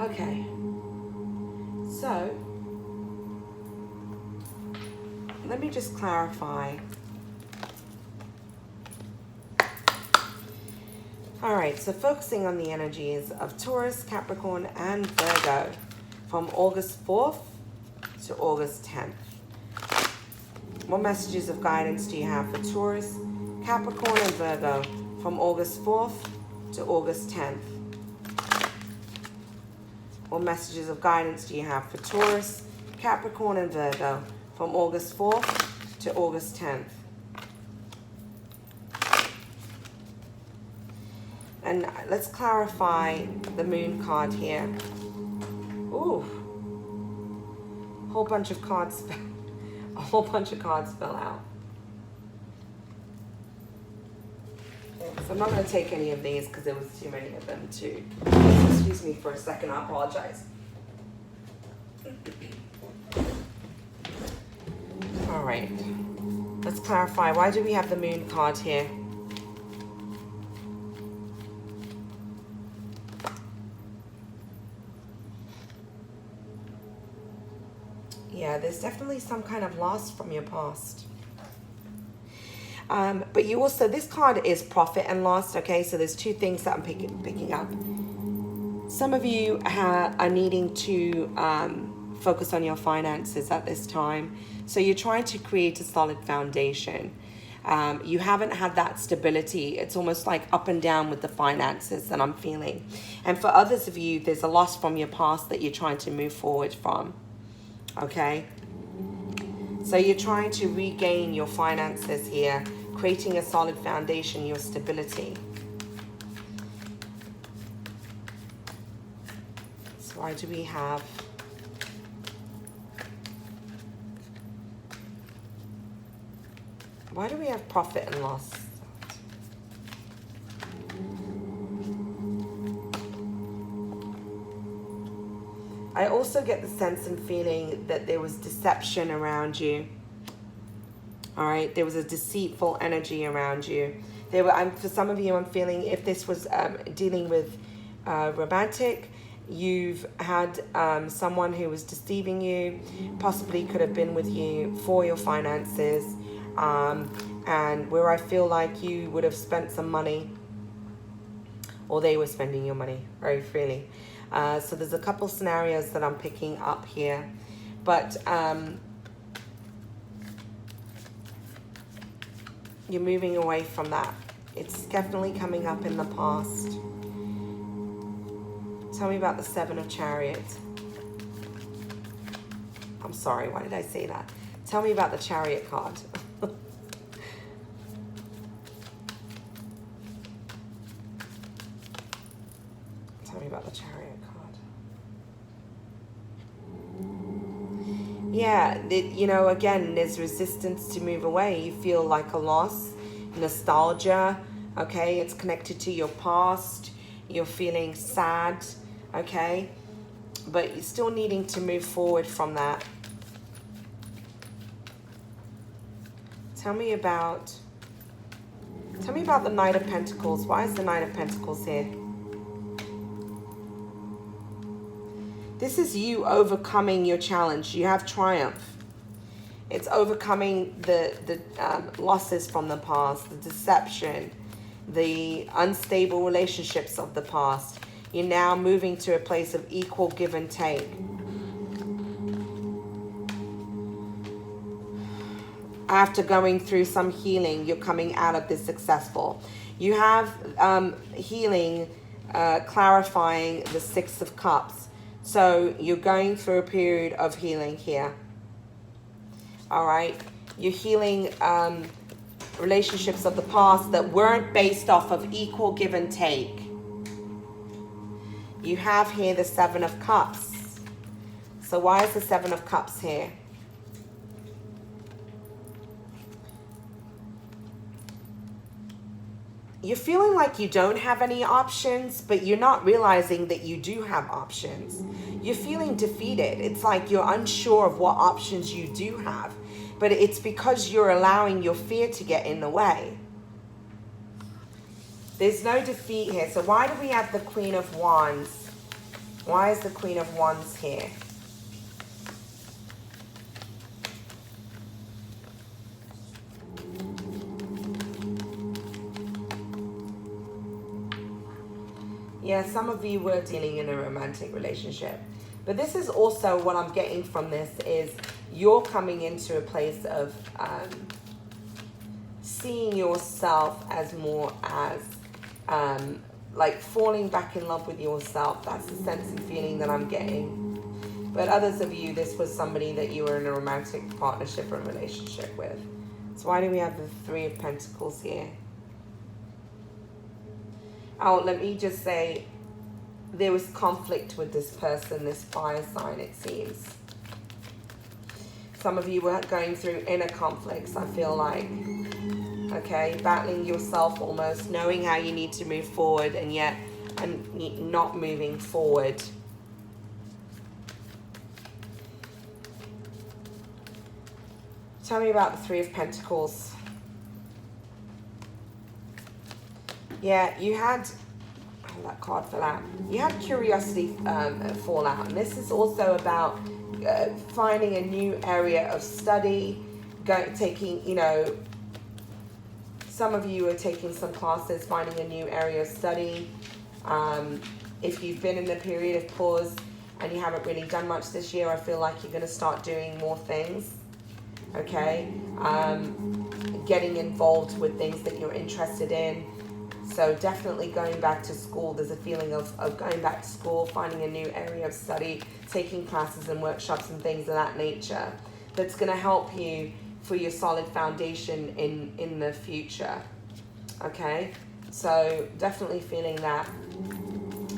Okay, so let me just clarify. All right, so focusing on the energies of Taurus, Capricorn, and Virgo from August 4th to August 10th. What messages of guidance do you have for Taurus, Capricorn, and Virgo from August 4th to August 10th? What messages of guidance do you have for Taurus, Capricorn, and Virgo from August 4th to August 10th? And let's clarify the moon card here. Ooh. A whole bunch of cards fell out. So I'm not going to take any of these because there was too many of them too. Excuse me for a second, I apologize. All right, let's clarify. Why do we have the moon card here? Yeah, there's definitely some kind of loss from your past. But you also, this card is profit and loss, okay? So there's two things that I'm picking up. Some of you are needing to focus on your finances at this time. So you're trying to create a solid foundation. You haven't had that stability. It's almost like up and down with the finances that I'm feeling. And for others of you, there's a loss from your past that you're trying to move forward from, okay? So you're trying to regain your finances here, creating a solid foundation, your stability. So why do we have... Why do we have profit and loss? I also get the sense and feeling that there was deception around you. All right, there was a deceitful energy around you. For some of you, I'm feeling if this was dealing with romantic, you've had someone who was deceiving you, possibly could have been with you for your finances, and where I feel like you would have spent some money, or they were spending your money very freely. So there's a couple scenarios that I'm picking up here, but you're moving away from that. It's definitely coming up in the past. Tell me about the Seven of Chariots. I'm sorry, why did I say that? Tell me about the Chariot card. Tell me about the Chariot card. Yeah, you know, again, there's resistance to move away. You feel like a loss, nostalgia, okay? It's connected to your past. You're feeling sad, okay? But you're still needing to move forward from that. Tell me about the Knight of Pentacles. Why is the Knight of Pentacles here? This is you overcoming your challenge. You have triumph. It's overcoming the losses from the past, the deception, the unstable relationships of the past. You're now moving to a place of equal give and take. After going through some healing, you're coming out of this successful. You have healing, clarifying the Six of Cups. So you're going through a period of healing here. All right. You're healing relationships of the past that weren't based off of equal give and take. You have here the Seven of Cups. So why is the Seven of Cups here? You're feeling like you don't have any options, but you're not realizing that you do have options. You're feeling defeated. It's like you're unsure of what options you do have, but it's because you're allowing your fear to get in the way. There's no defeat here. So why do we have the Queen of Wands? Why is the Queen of Wands here? Yeah, some of you were dealing in a romantic relationship. But this is also what I'm getting from this is you're coming into a place of seeing yourself as more as like falling back in love with yourself. That's the sense and feeling that I'm getting. But others of you, this was somebody that you were in a romantic partnership or relationship with. So why do we have the Three of Pentacles here? Oh, let me just say, there was conflict with this person, this fire sign, it seems. Some of you were going through inner conflicts, I feel like. Okay, battling yourself almost, knowing how you need to move forward and yet not moving forward. Tell me about the Three of Pentacles. Yeah, you had, oh, that card fell out. You had curiosity fall out. And this is also about finding a new area of study, taking, you know, some of you are taking some classes, finding a new area of study. If you've been in a period of pause and you haven't really done much this year, I feel like you're going to start doing more things, okay? Getting involved with things that you're interested in. So definitely going back to school. There's a feeling of going back to school, finding a new area of study, taking classes and workshops and things of that nature. That's going to help you for your solid foundation in the future. Okay? So definitely feeling that.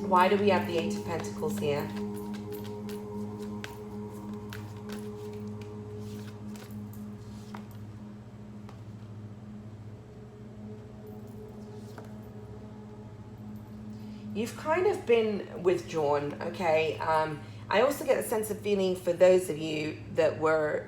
Why do we have the Eight of Pentacles here? You've kind of been withdrawn, okay? I also get a sense of feeling for those of you that were,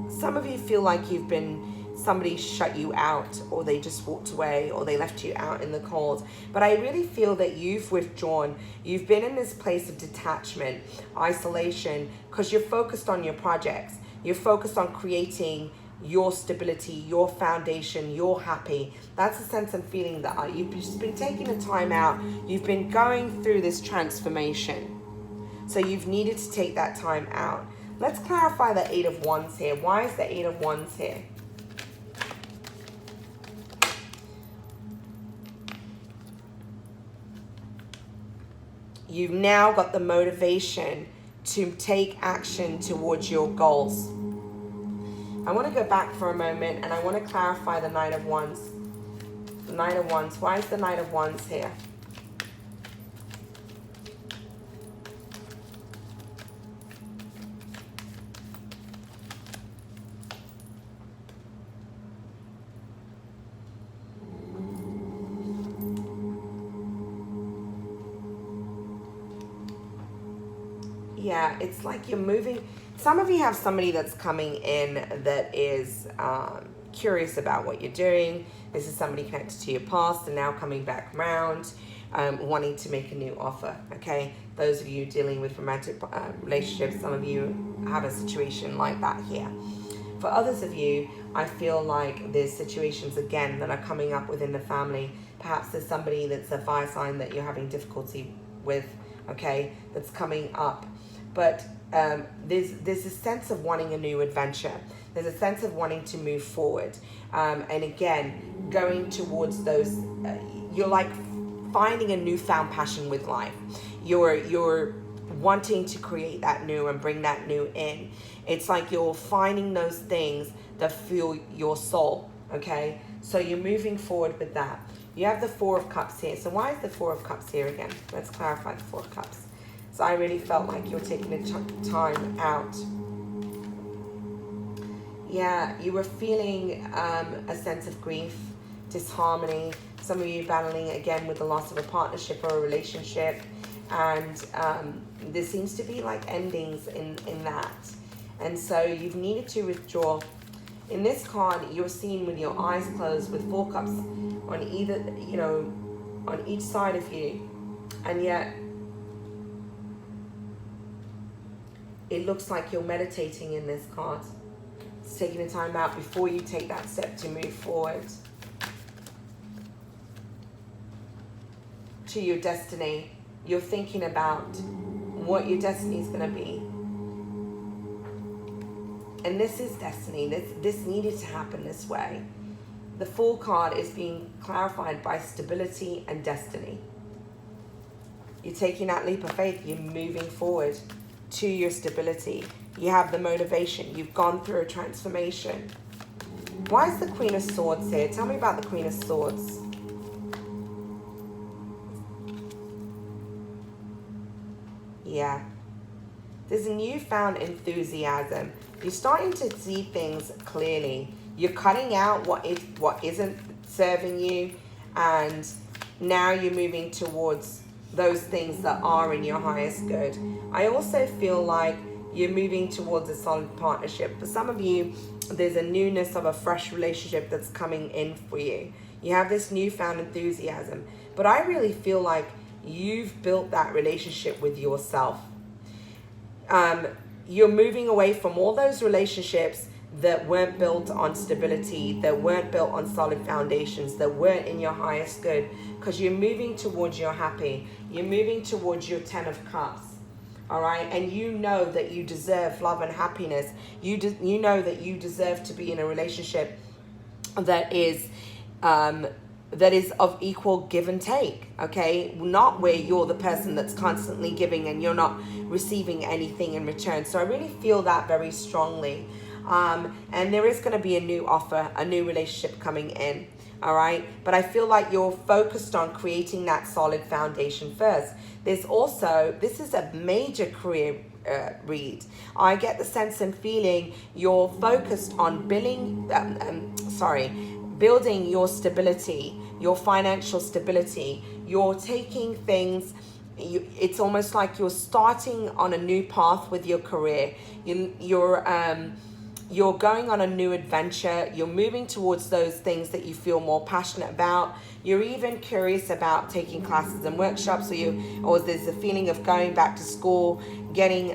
some of you feel like you've been, somebody shut you out, or they just walked away, or they left you out in the cold. But I really feel that you've withdrawn. You've been in this place of detachment, isolation, because you're focused on your projects. You're focused on creating your stability, your foundation, you're happy. That's the sense and feeling that you've just been taking the time out. You've been going through this transformation. So you've needed to take that time out. Let's clarify the Eight of Wands here. Why is the Eight of Wands here? You've now got the motivation to take action towards your goals. I want to go back for a moment and I want to clarify the Knight of Wands. The Knight of Wands. Why is the Knight of Wands here? Yeah, it's like you're moving. Some of you have somebody that's coming in that is curious about what you're doing. This is somebody connected to your past and now coming back around, wanting to make a new offer, okay? Those of you dealing with romantic relationships, some of you have a situation like that here. For others of you, I feel like there's situations, again, that are coming up within the family. Perhaps there's somebody that's a fire sign that you're having difficulty with, okay, that's coming up. But there's a sense of wanting a new adventure. There's a sense of wanting to move forward. And again, going towards those, you're like finding a newfound passion with life. You're wanting to create that new and bring that new in. It's like you're finding those things that fuel your soul, okay? So you're moving forward with that. You have the Four of Cups here. So why is the Four of Cups here again? Let's clarify the Four of Cups. So I really felt like you were taking the time out. Yeah, you were feeling a sense of grief, disharmony. Some of you battling again with the loss of a partnership or a relationship. And there seems to be like endings in that. And so you've needed to withdraw. In this card, you're seen with your eyes closed with Four Cups on either, you know, on each side of you. And yet, it looks like you're meditating in this card. It's taking the time out before you take that step to move forward to your destiny. You're thinking about what your destiny is going to be. And this is destiny. This needed to happen this way. The Fool card is being clarified by stability and destiny. You're taking that leap of faith. You're moving forward to your stability. You have the motivation. You've gone through a transformation. Why is the Queen of Swords here? Tell me about the Queen of Swords. Yeah. There's a newfound enthusiasm. You're starting to see things clearly. You're cutting out what isn't serving you, and now you're moving towards those things that are in your highest good. I also feel like you're moving towards a solid partnership. For some of you, there's a newness of a fresh relationship that's coming in for you. You have this newfound enthusiasm. But I really feel like you've built that relationship with yourself. You're moving away from all those relationships that weren't built on stability, that weren't built on solid foundations, that weren't in your highest good, because you're moving towards your happy. You're moving towards your 10 of Cups. All right, and you know that you deserve love and happiness. You know that you deserve to be in a relationship that is of equal give and take. Okay, not where you're the person that's constantly giving and you're not receiving anything in return. So I really feel that very strongly. And there is going to be a new offer, a new relationship coming in. All right, but I feel like you're focused on creating that solid foundation first. There's also, this is a major career read. I get the sense and feeling you're focused on building your stability, your financial stability. You're taking things, it's almost like you're starting on a new path with your career. You're going on a new adventure. You're moving towards those things that you feel more passionate about. You're even curious about taking classes and workshops, or there's a feeling of going back to school, getting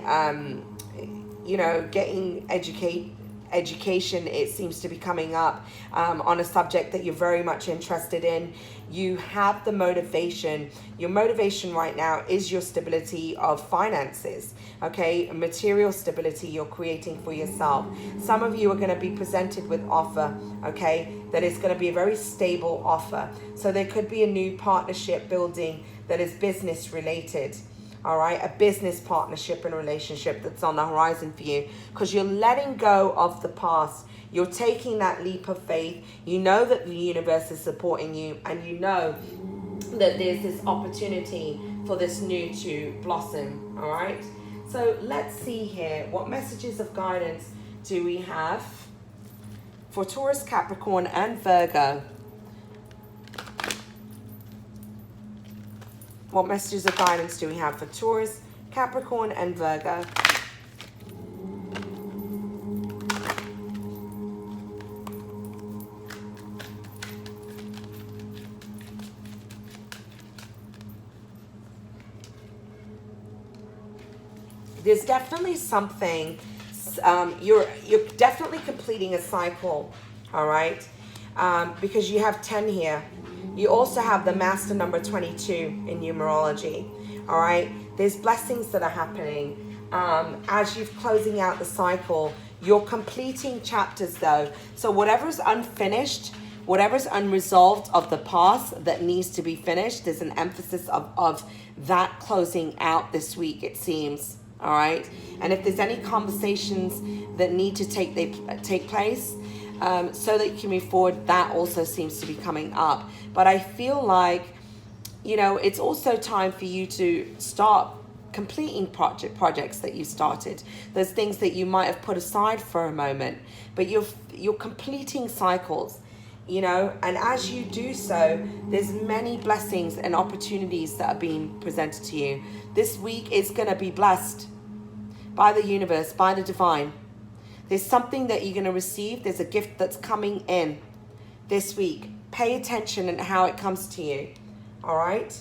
education. It seems to be coming up on a subject that you're very much interested in. You have the motivation. Your motivation right now is your stability of finances, okay? Material stability you're creating for yourself. Some of you are going to be presented with offer, okay? That is going to be a very stable offer. So there could be a new partnership building that is business related. All right, a business partnership and relationship that's on the horizon for you, because you're letting go of the past. You're taking that leap of faith. You know that the universe is supporting you, and you know that there's this opportunity for this new to blossom. All right, so let's see here. What messages of guidance do we have for Taurus, Capricorn, and Virgo? What messages of guidance do we have for Taurus, Capricorn, and Virgo? There's definitely something, you're definitely completing a cycle, all right? Because you have 10 here. You also have the master number 22 in numerology, all right? There's blessings that are happening. As you're closing out the cycle, you're completing chapters though. So whatever's unfinished, whatever's unresolved of the past that needs to be finished, there's an emphasis of that closing out this week, it seems, all right? And if there's any conversations that need to take place, so that you can move forward, that also seems to be coming up. But I feel like, it's also time for you to start completing projects that you started. There's things that you might have put aside for a moment, but you're completing cycles, and as you do so, there's many blessings and opportunities that are being presented to you. This week is going to be blessed by the universe, by the divine. There's something that you're going to receive. There's a gift that's coming in this week. Pay attention and how it comes to you. All right?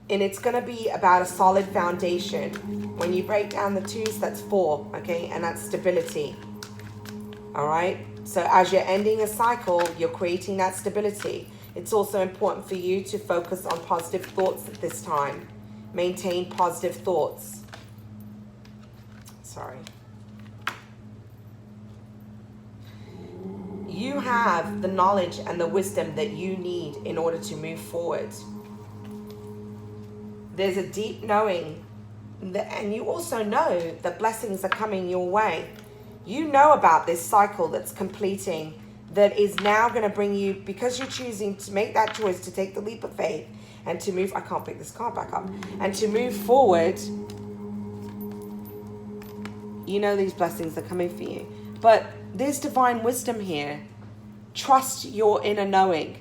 And it's going to be about a solid foundation. When you break down the 2s, that's 4, okay? And that's stability. All right? So as you're ending a cycle, you're creating that stability. It's also important for you to focus on positive thoughts at this time. Maintain positive thoughts. Sorry. You have the knowledge and the wisdom that you need in order to move forward. There's a deep knowing, and you also know that blessings are coming your way. You know about this cycle that's completing, that is now going to bring you, because you're choosing to make that choice to take the leap of faith and to move, I can't pick this card back up, and to move forward. You know these blessings are coming for you. But there's divine wisdom here. Trust your inner knowing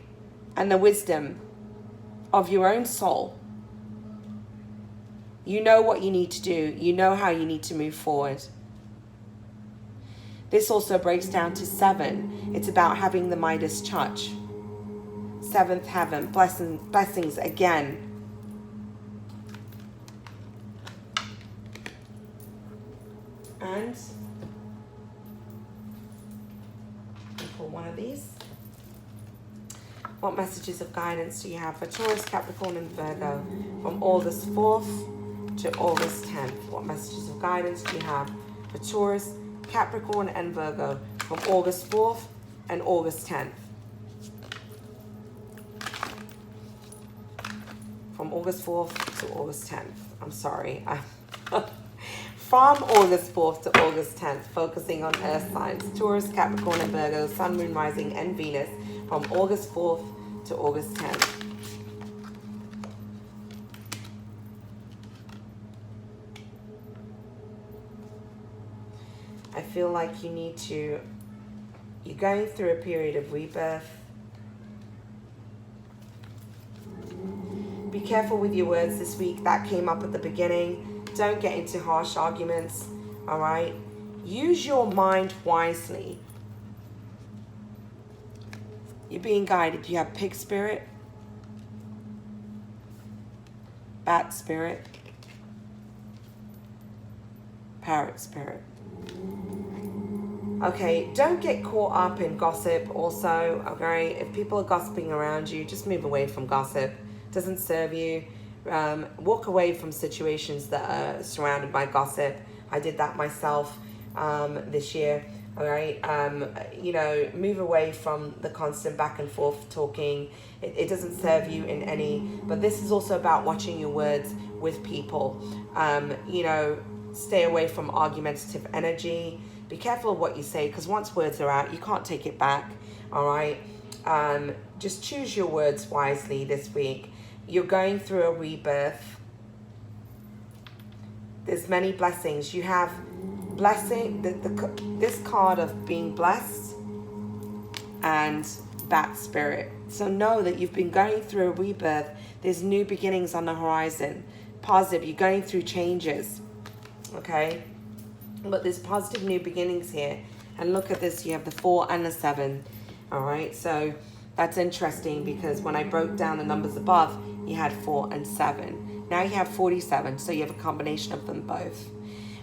and the wisdom of your own soul. You know what you need to do. You know how you need to move forward. This also breaks down to 7. It's about having the Midas touch. 7th heaven, blessings again. And pull one of these. What messages of guidance do you have for Taurus, Capricorn, and Virgo from August 4th to August 10th? What messages of guidance do you have for Taurus, Capricorn, and Virgo from August 4th and August 10th? From August 4th to August 10th. I'm sorry. From August 4th to August 10th, focusing on earth signs, Taurus, Capricorn, and Virgo, Sun, Moon, Rising, and Venus, from August 4th to August 10th. I feel like you're going through a period of rebirth. Be careful with your words this week. That came up at the beginning. Don't get into harsh arguments, all right? Use your mind wisely. You're being guided. You have pig spirit, bat spirit, parrot spirit. Okay, don't get caught up in gossip also, okay? If people are gossiping around you, just move away from gossip. It doesn't serve you. Walk away from situations that are surrounded by gossip. I did that myself this year. All right, move away from the constant back and forth talking. It doesn't serve you in any. But this is also about watching your words with people. Stay away from argumentative energy. Be careful of what you say, because once words are out, you can't take it back. All right, just choose your words wisely this week. You're going through a rebirth. There's many blessings. You have blessing, this card of being blessed and bat spirit. So know that you've been going through a rebirth. There's new beginnings on the horizon. Positive. You're going through changes. Okay? But there's positive new beginnings here. And look at this. You have the 4 and the 7. All right? So that's interesting, because when I broke down the numbers above, you had 4 and 7. Now you have 47, so you have a combination of them both.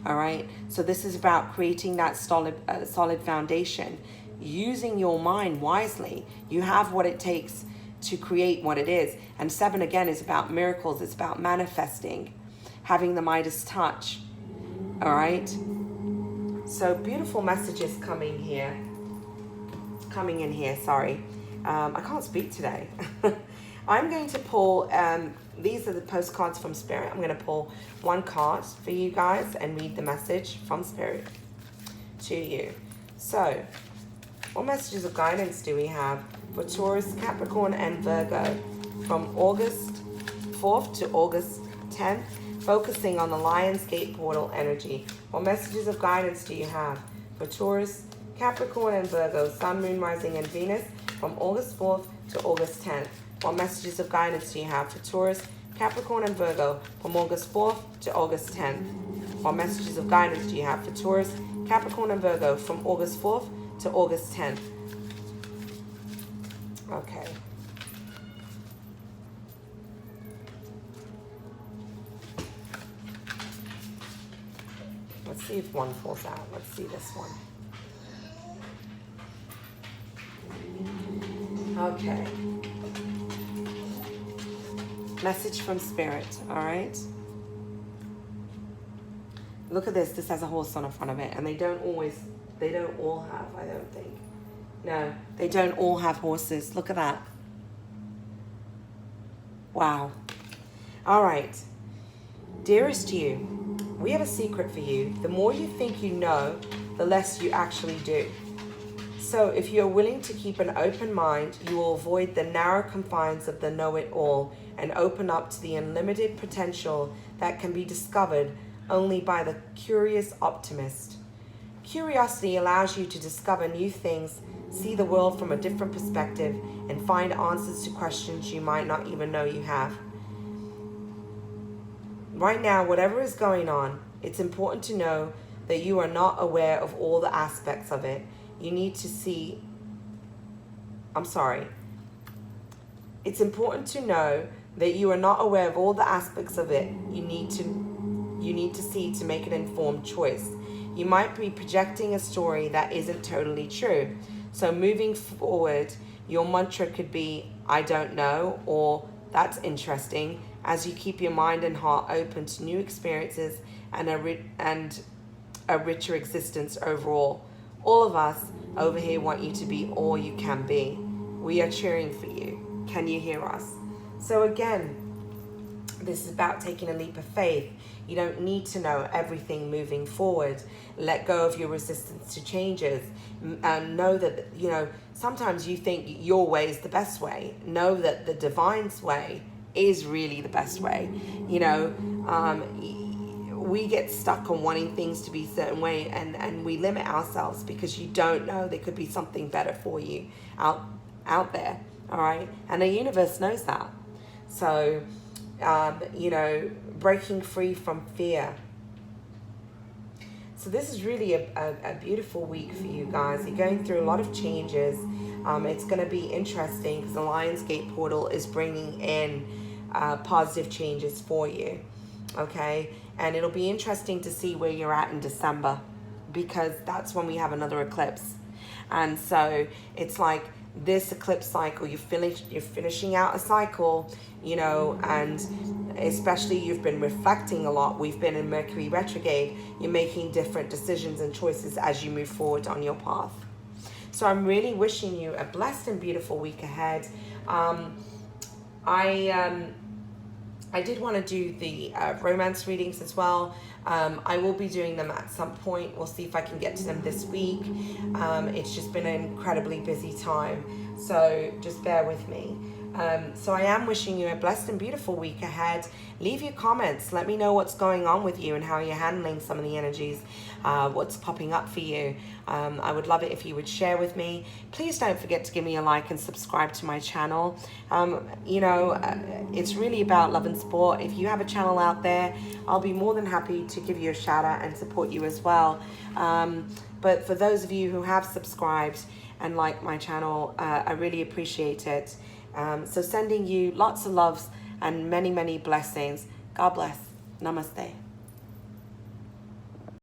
All right, so this is about creating that solid foundation, using your mind wisely. You have what it takes to create what it is. And 7 again is about miracles. It's about manifesting, having the Midas touch. All right, so beautiful messages coming in here. Sorry, I can't speak today. I'm going to pull, these are the postcards from Spirit. I'm going to pull one card for you guys and read the message from Spirit to you. So, what messages of guidance do we have for Taurus, Capricorn, and Virgo from August 4th to August 10th, focusing on the Lionsgate portal energy? What messages of guidance do you have for Taurus, Capricorn, and Virgo, Sun, Moon, Rising, and Venus from August 4th to August 10th? What messages of guidance do you have for Taurus, Capricorn, and Virgo from August 4th to August 10th? What messages of guidance do you have for Taurus, Capricorn, and Virgo from August 4th to August 10th? Okay. Let's see if one falls out. Let's see this one. Okay. Message from Spirit, all right? Look at this. This has a horse on the front of it, and they don't all have, I don't think. No, they don't all have horses. Look at that. Wow. All right. Dearest you, we have a secret for you. The more you think you know, the less you actually do. So if you're willing to keep an open mind, you will avoid the narrow confines of the know-it-all and open up to the unlimited potential that can be discovered only by the curious optimist. Curiosity allows you to discover new things, see the world from a different perspective, and find answers to questions you might not even know you have. Right now, whatever is going on, it's important to know that you are not aware of all the aspects of it. You need to see, It's important to know that you are not aware of all the aspects of it you need to see to make an informed choice. you might be projecting a story that isn't totally true. So moving forward, your mantra could be, I don't know, or that's interesting, as you keep your mind and heart open to new experiences and a richer existence overall. All of us over here want you to be all you can be. We are cheering for you. Can you hear us? So again, this is about taking a leap of faith. You don't need to know everything moving forward. Let go of your resistance to changes. And know that, sometimes you think your way is the best way. Know that the divine's way is really the best way. We get stuck on wanting things to be a certain way, and we limit ourselves because you don't know there could be something better for you out there. All right. And the universe knows that. So, breaking free from fear. So this is really a beautiful week for you guys. You're going through a lot of changes. It's going to be interesting because the Lionsgate portal is bringing in positive changes for you. Okay. And it'll be interesting to see where you're at in December, because that's when we have another eclipse. And so it's like this eclipse cycle, you're finishing out a cycle, and especially you've been reflecting a lot. We've been in Mercury retrograde. You're making different decisions and choices as you move forward on your path. So I'm really wishing you a blessed and beautiful week ahead. I did want to do the romance readings as well. I will be doing them at some point. We'll see if I can get to them this week. It's just been an incredibly busy time, so just bear with me. So I am wishing you a blessed and beautiful week ahead. Leave your comments. Let me know what's going on with you and how you're handling some of the energies, what's popping up for you. I would love it if you would share with me. Please don't forget to give me a like and subscribe to my channel. It's really about love and support. If you have a channel out there, I'll be more than happy to give you a shout out and support you as well. But for those of you who have subscribed and like my channel, I really appreciate it. So sending you lots of loves and many, many blessings. God bless. Namaste.